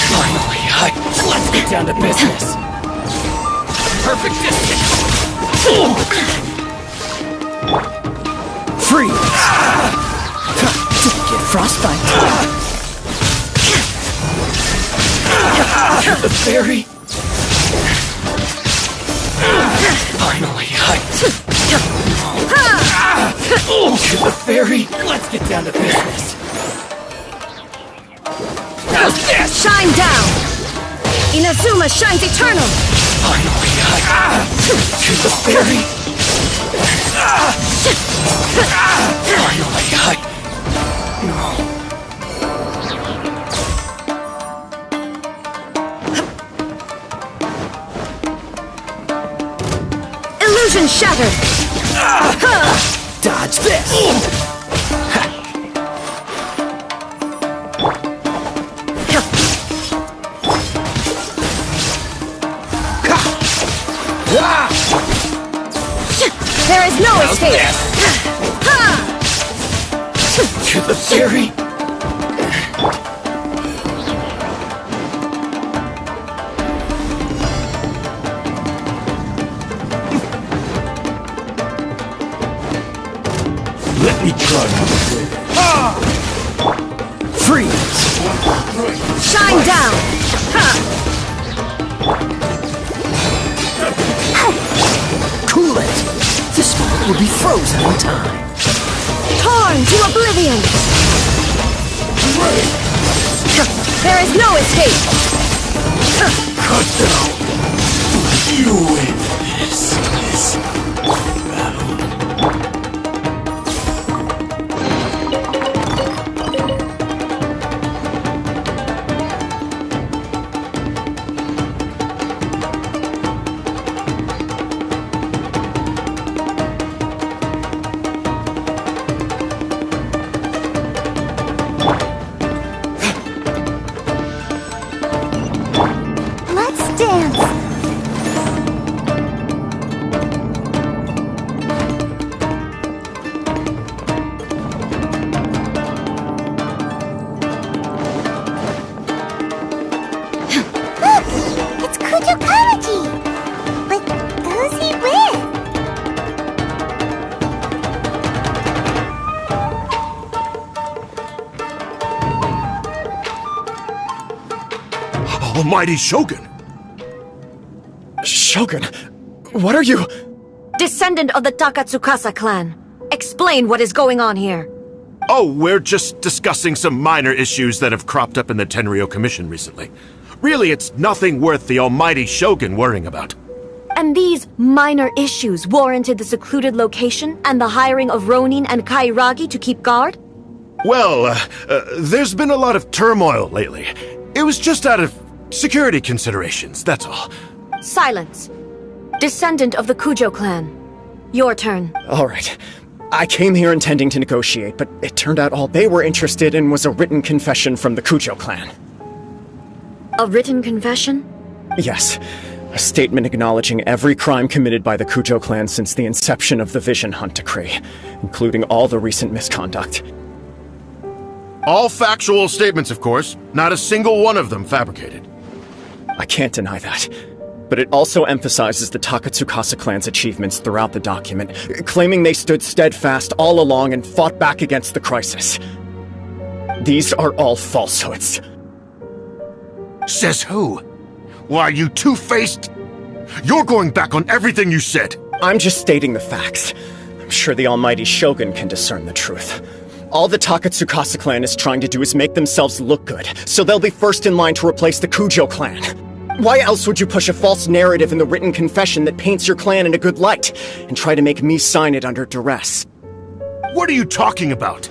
Finally, let's get down to business. Perfect distance. Freeze. Don't get frostbite. The fairy. Finally, to the fairy. Let's get down to business. How's this? Shine down! Inazuma shines eternal! Finally, to the fairy! Finally, Illusion shattered! Dodge this! There is no escape! to the theory. Let me try my Freeze! Shine down! Cool it! This moment will be frozen in time. Torn to oblivion! There is no escape! cut down. You win this battle. Almighty Shogun! Shogun? What are you? Descendant of the Takatsukasa clan. Explain what is going on here. Oh, we're just discussing some minor issues that have cropped up in the Tenryou Commission recently. Really, it's nothing worth the Almighty Shogun worrying about. And these minor issues warranted the secluded location and the hiring of Ronin and Kairagi to keep guard? Well, there's been a lot of turmoil lately. It was just out of security considerations, that's all. Silence. Descendant of the Kujo clan. Your turn. All right. I came here intending to negotiate, but it turned out all they were interested in was a written confession from the Kujo clan. A written confession? Yes. A statement acknowledging every crime committed by the Kujo clan since the inception of the Vision Hunt Decree, including all the recent misconduct. All factual statements, of course. Not a single one of them fabricated. I can't deny that. But it also emphasizes the Takatsukasa clan's achievements throughout the document, claiming they stood steadfast all along and fought back against the crisis. These are all falsehoods. Says who? Why, you two-faced... You're going back on everything you said. I'm just stating the facts. I'm sure the Almighty Shogun can discern the truth. All the Takatsukasa clan is trying to do is make themselves look good, so they'll be first in line to replace the Kujo clan. Why else would you push a false narrative in the written confession that paints your clan in a good light, and try to make me sign it under duress? What are you talking about?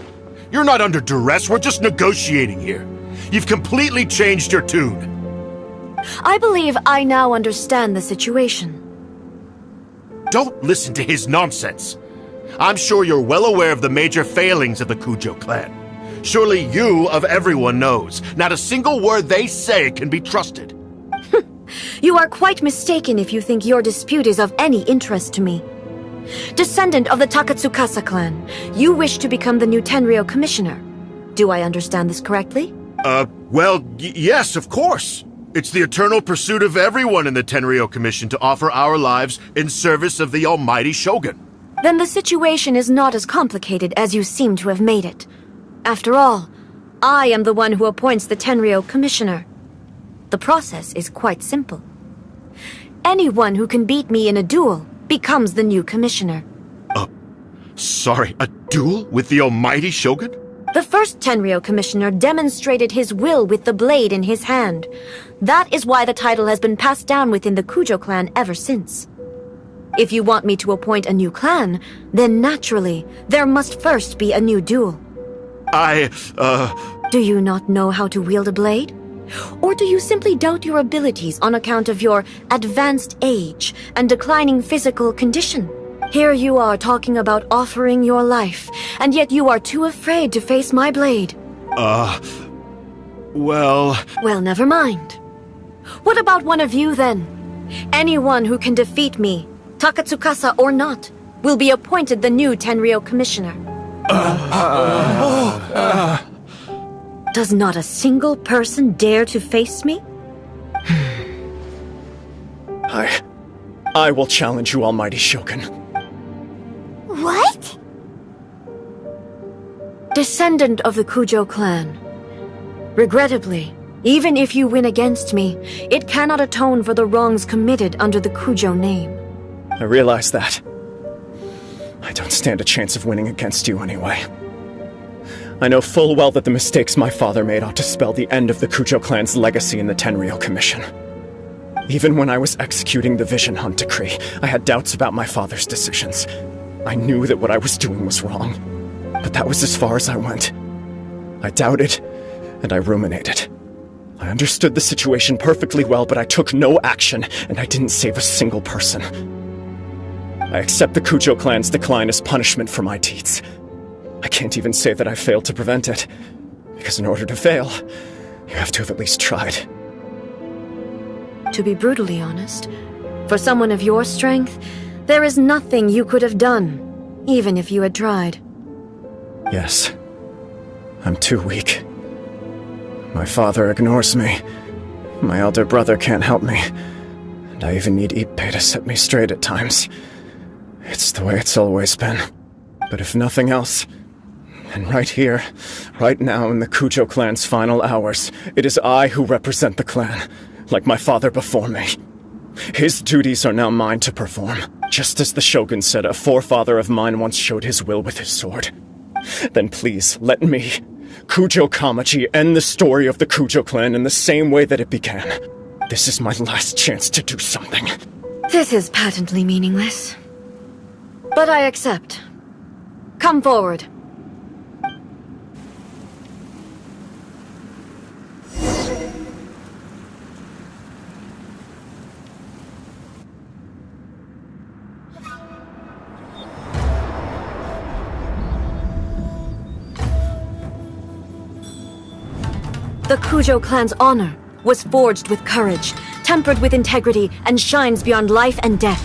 You're not under duress, we're just negotiating here. You've completely changed your tune. I believe I now understand the situation. Don't listen to his nonsense. I'm sure you're well aware of the major failings of the Kujo clan. Surely you, of everyone, knows. Not a single word they say can be trusted. You are quite mistaken if you think your dispute is of any interest to me. Descendant of the Takatsukasa clan, you wish to become the new Tenryou commissioner. Do I understand this correctly? Well, yes, of course. It's the eternal pursuit of everyone in the Tenryou Commission to offer our lives in service of the Almighty Shogun. Then the situation is not as complicated as you seem to have made it. After all, I am the one who appoints the Tenryou commissioner. The process is quite simple. Anyone who can beat me in a duel becomes the new commissioner. Sorry, a duel with the Almighty Shogun? The first Tenryou commissioner demonstrated his will with the blade in his hand. That is why the title has been passed down within the Kujo clan ever since. If you want me to appoint a new clan, then naturally, there must first be a new duel. Do you not know how to wield a blade? Or do you simply doubt your abilities on account of your advanced age and declining physical condition? Here you are talking about offering your life, and yet you are too afraid to face my blade. Well, never mind. What about one of you, then? Anyone who can defeat me, Takatsukasa or not, will be appointed the new Tenryou commissioner. Does not a single person dare to face me? I will challenge you, Almighty Shogun. What? Descendant of the Kujo clan. Regrettably, even if you win against me, it cannot atone for the wrongs committed under the Kujo name. I realize that. I don't stand a chance of winning against you anyway. I know full well that the mistakes my father made ought to spell the end of the Kujo clan's legacy in the Tenryou Commission. Even when I was executing the Vision Hunt decree, I had doubts about my father's decisions. I knew that what I was doing was wrong, but that was as far as I went. I doubted, and I ruminated. I understood the situation perfectly well, but I took no action, and I didn't save a single person. I accept the Kujo clan's decline as punishment for my deeds. I can't even say that I failed to prevent it, because in order to fail, you have to have at least tried. To be brutally honest, for someone of your strength, there is nothing you could have done, even if you had tried. Yes. I'm too weak. My father ignores me. My elder brother can't help me. And I even need Ippei to set me straight at times. It's the way it's always been. But if nothing else, then right here, right now in the Kujo clan's final hours, it is I who represent the clan, like my father before me. His duties are now mine to perform, just as the Shogun said a forefather of mine once showed his will with his sword. Then please, let me, Kujo Kamaji, end the story of the Kujo clan in the same way that it began. This is my last chance to do something. This is patently meaningless. But I accept. Come forward. The Kujo clan's honor was forged with courage, tempered with integrity, and shines beyond life and death.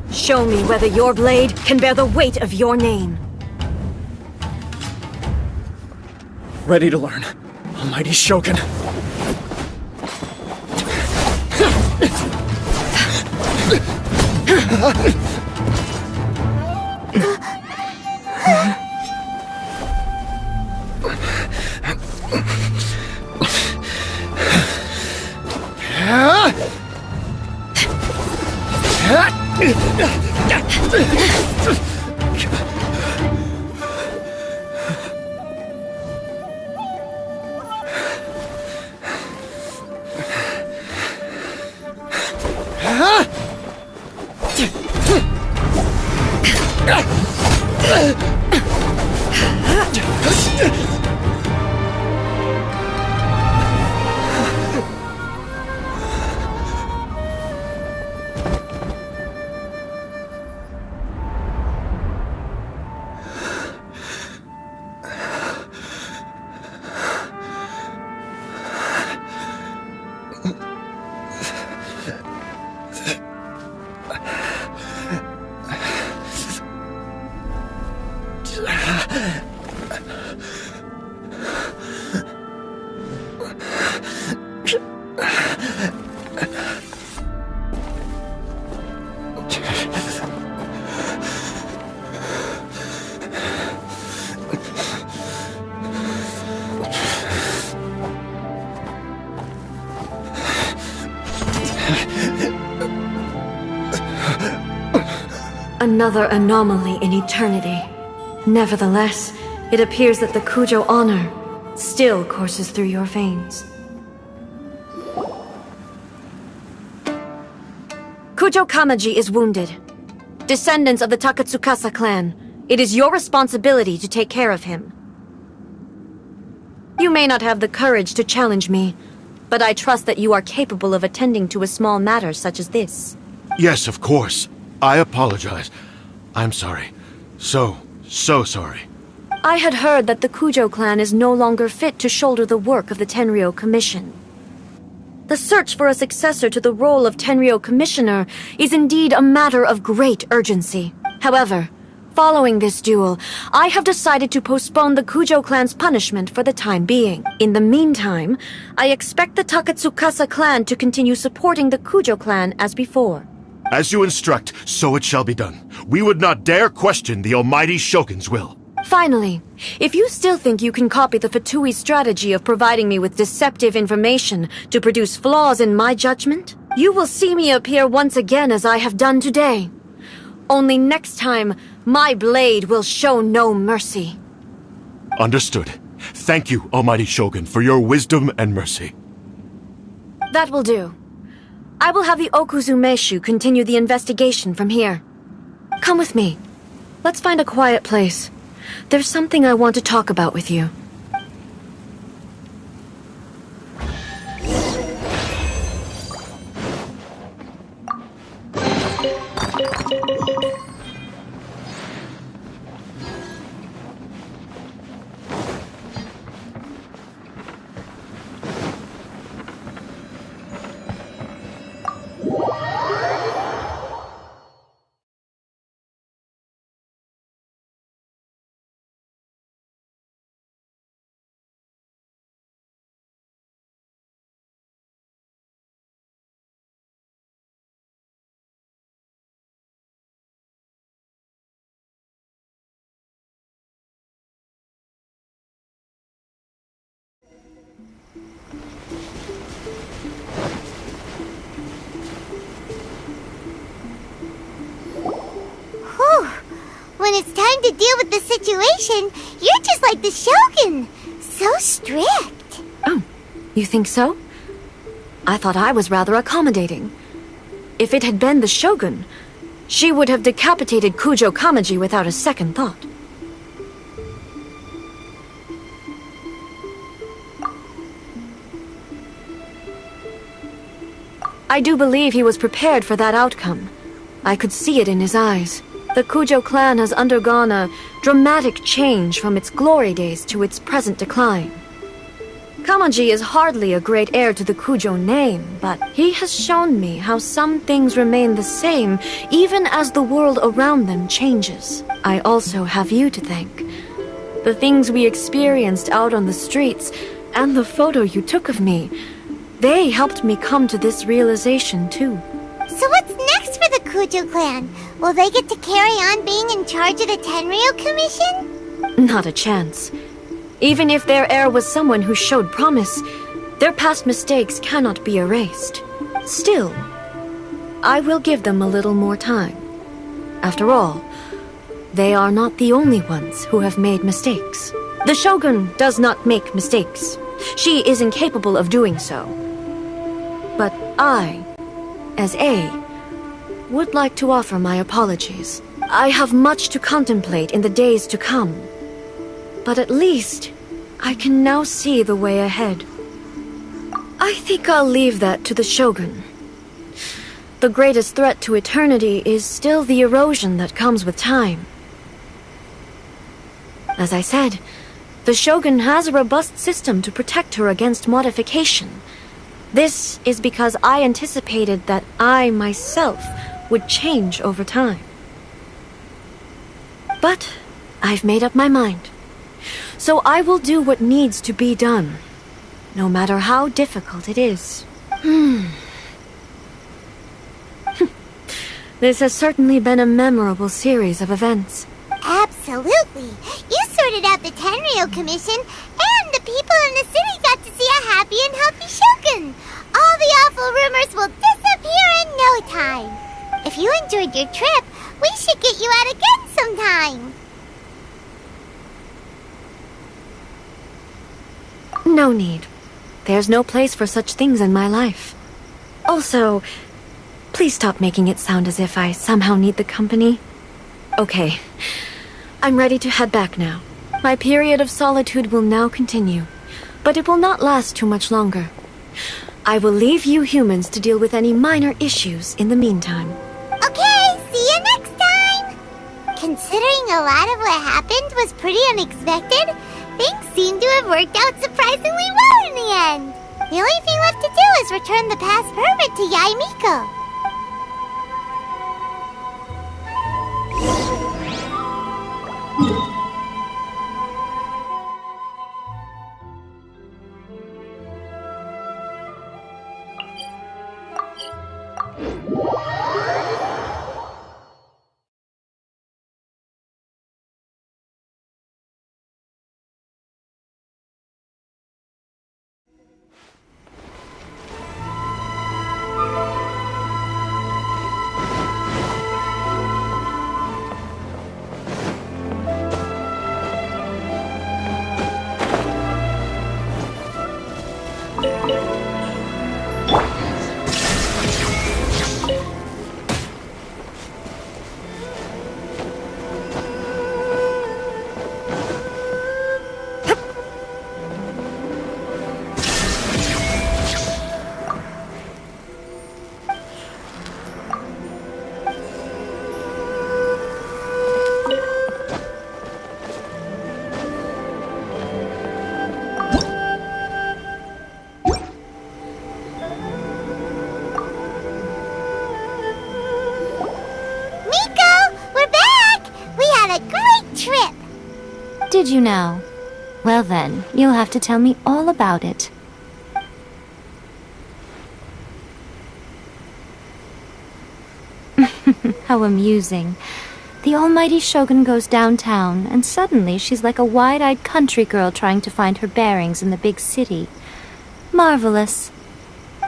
Show me whether your blade can bear the weight of your name. Ready to learn, Almighty Shogun. Another anomaly in eternity. Nevertheless, it appears that the Kujo honor still courses through your veins. Kujo Kamaji is wounded. Descendants of the Takatsukasa clan, it is your responsibility to take care of him. You may not have the courage to challenge me, but I trust that you are capable of attending to a small matter such as this. Yes, of course. I apologize. I'm sorry. So sorry. I had heard that the Kujo clan is no longer fit to shoulder the work of the Tenryou Commission. The search for a successor to the role of Tenryou Commissioner is indeed a matter of great urgency. However, Following this duel, I have decided to postpone the Kujo clan's punishment for the time being. In the meantime, I expect the Takatsukasa clan to continue supporting the Kujo clan as before. As you instruct, so it shall be done. We would not dare question the almighty Shogun's will. Finally, if you still think you can copy the Fatui strategy of providing me with deceptive information to produce flaws in my judgment, you will see me appear once again as I have done today. Only next time, my blade will show no mercy. Understood. Thank you, almighty Shogun, for your wisdom and mercy. That will do. I will have the Okuzumeshu continue the investigation from here. Come with me. Let's find a quiet place. There's something I want to talk about with you. When it's time to deal with the situation, you're just like the Shogun. So strict. Oh, you think so? I thought I was rather accommodating. If it had been the Shogun, she would have decapitated Kujo Kamaji without a second thought. I do believe he was prepared for that outcome. I could see it in his eyes. The Kujo clan has undergone a dramatic change from its glory days to its present decline. Kamaji is hardly a great heir to the Kujo name, but he has shown me how some things remain the same even as the world around them changes. I also have you to thank. The things we experienced out on the streets, and the photo you took of me, they helped me come to this realization too. So what's next for the Kujo clan? Will they get to carry on being in charge of the Tenryo Commission? Not a chance. Even if their heir was someone who showed promise, their past mistakes cannot be erased. Still, I will give them a little more time. After all, they are not the only ones who have made mistakes. The Shogun does not make mistakes. She is incapable of doing so. But I, as A, would like to offer my apologies. I have much to contemplate in the days to come. But at least, I can now see the way ahead. I think I'll leave that to the Shogun. The greatest threat to eternity is still the erosion that comes with time. As I said, the Shogun has a robust system to protect her against modification. This is because I anticipated that I myself would change over time. But I've made up my mind. So I will do what needs to be done, no matter how difficult it is. This has certainly been a memorable series of events. Absolutely. You sorted out the Tenryo Commission, and the people in the city got to see a happy and healthy Shogun. All the awful rumors will disappear in no time. If you enjoyed your trip, we should get you out again sometime. No need. There's no place for such things in my life. Also, please stop making it sound as if I somehow need the company. Okay, I'm ready to head back now. My period of solitude will now continue, but it will not last too much longer. I will leave you humans to deal with any minor issues in the meantime. Okay, see you next time! Considering a lot of what happened was pretty unexpected, things seem to have worked out surprisingly well in the end. The only thing left to do is return the past permit to Yae Miko. did you now? Well then, you'll have to tell me all about it. How amusing. The almighty Shogun goes downtown, and suddenly she's like a wide-eyed country girl trying to find her bearings in the big city. Marvelous.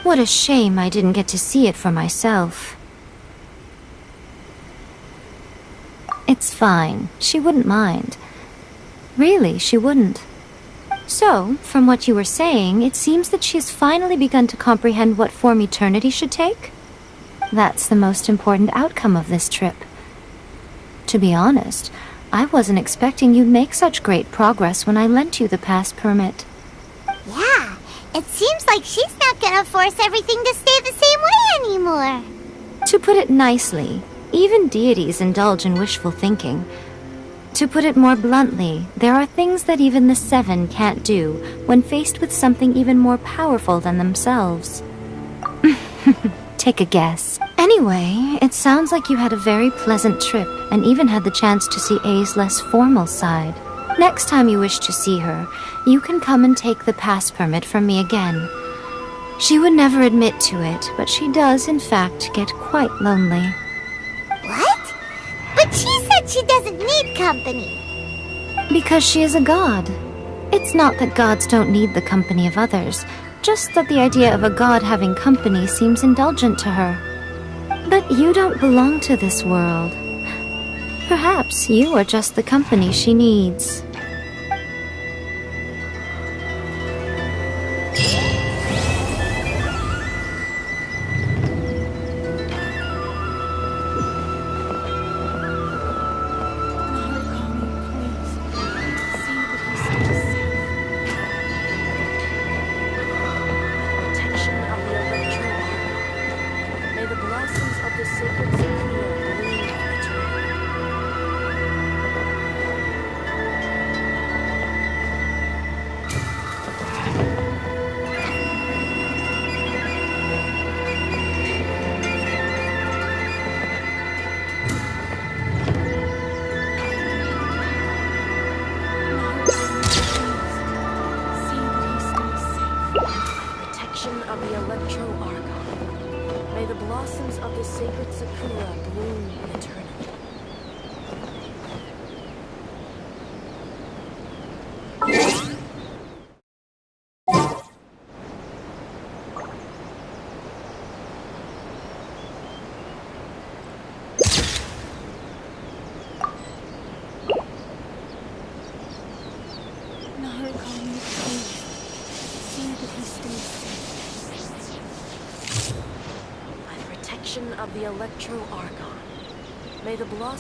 What a shame I didn't get to see it for myself. It's fine. She wouldn't mind. Really, she wouldn't. So, from what you were saying, it seems that she has finally begun to comprehend what form eternity should take? That's the most important outcome of this trip. To be honest, I wasn't expecting you'd make such great progress when I lent you the pass permit. Yeah, it seems like she's not gonna force everything to stay the same way anymore. To put it nicely, even deities indulge in wishful thinking. To put it more bluntly, there are things that even the Seven can't do when faced with something even more powerful than themselves. Take a guess. Anyway, it sounds like you had a very pleasant trip and even had the chance to see A's less formal side. Next time you wish to see her, you can come and take the pass permit from me again. She would never admit to it, but she does, in fact, get quite lonely. What? But she said she doesn't need company. Because she is a god. It's not that gods don't need the company of others, just that the idea of a god having company seems indulgent to her. But you don't belong to this world. Perhaps you are just the company she needs. Of the Electro Archon. May the blossom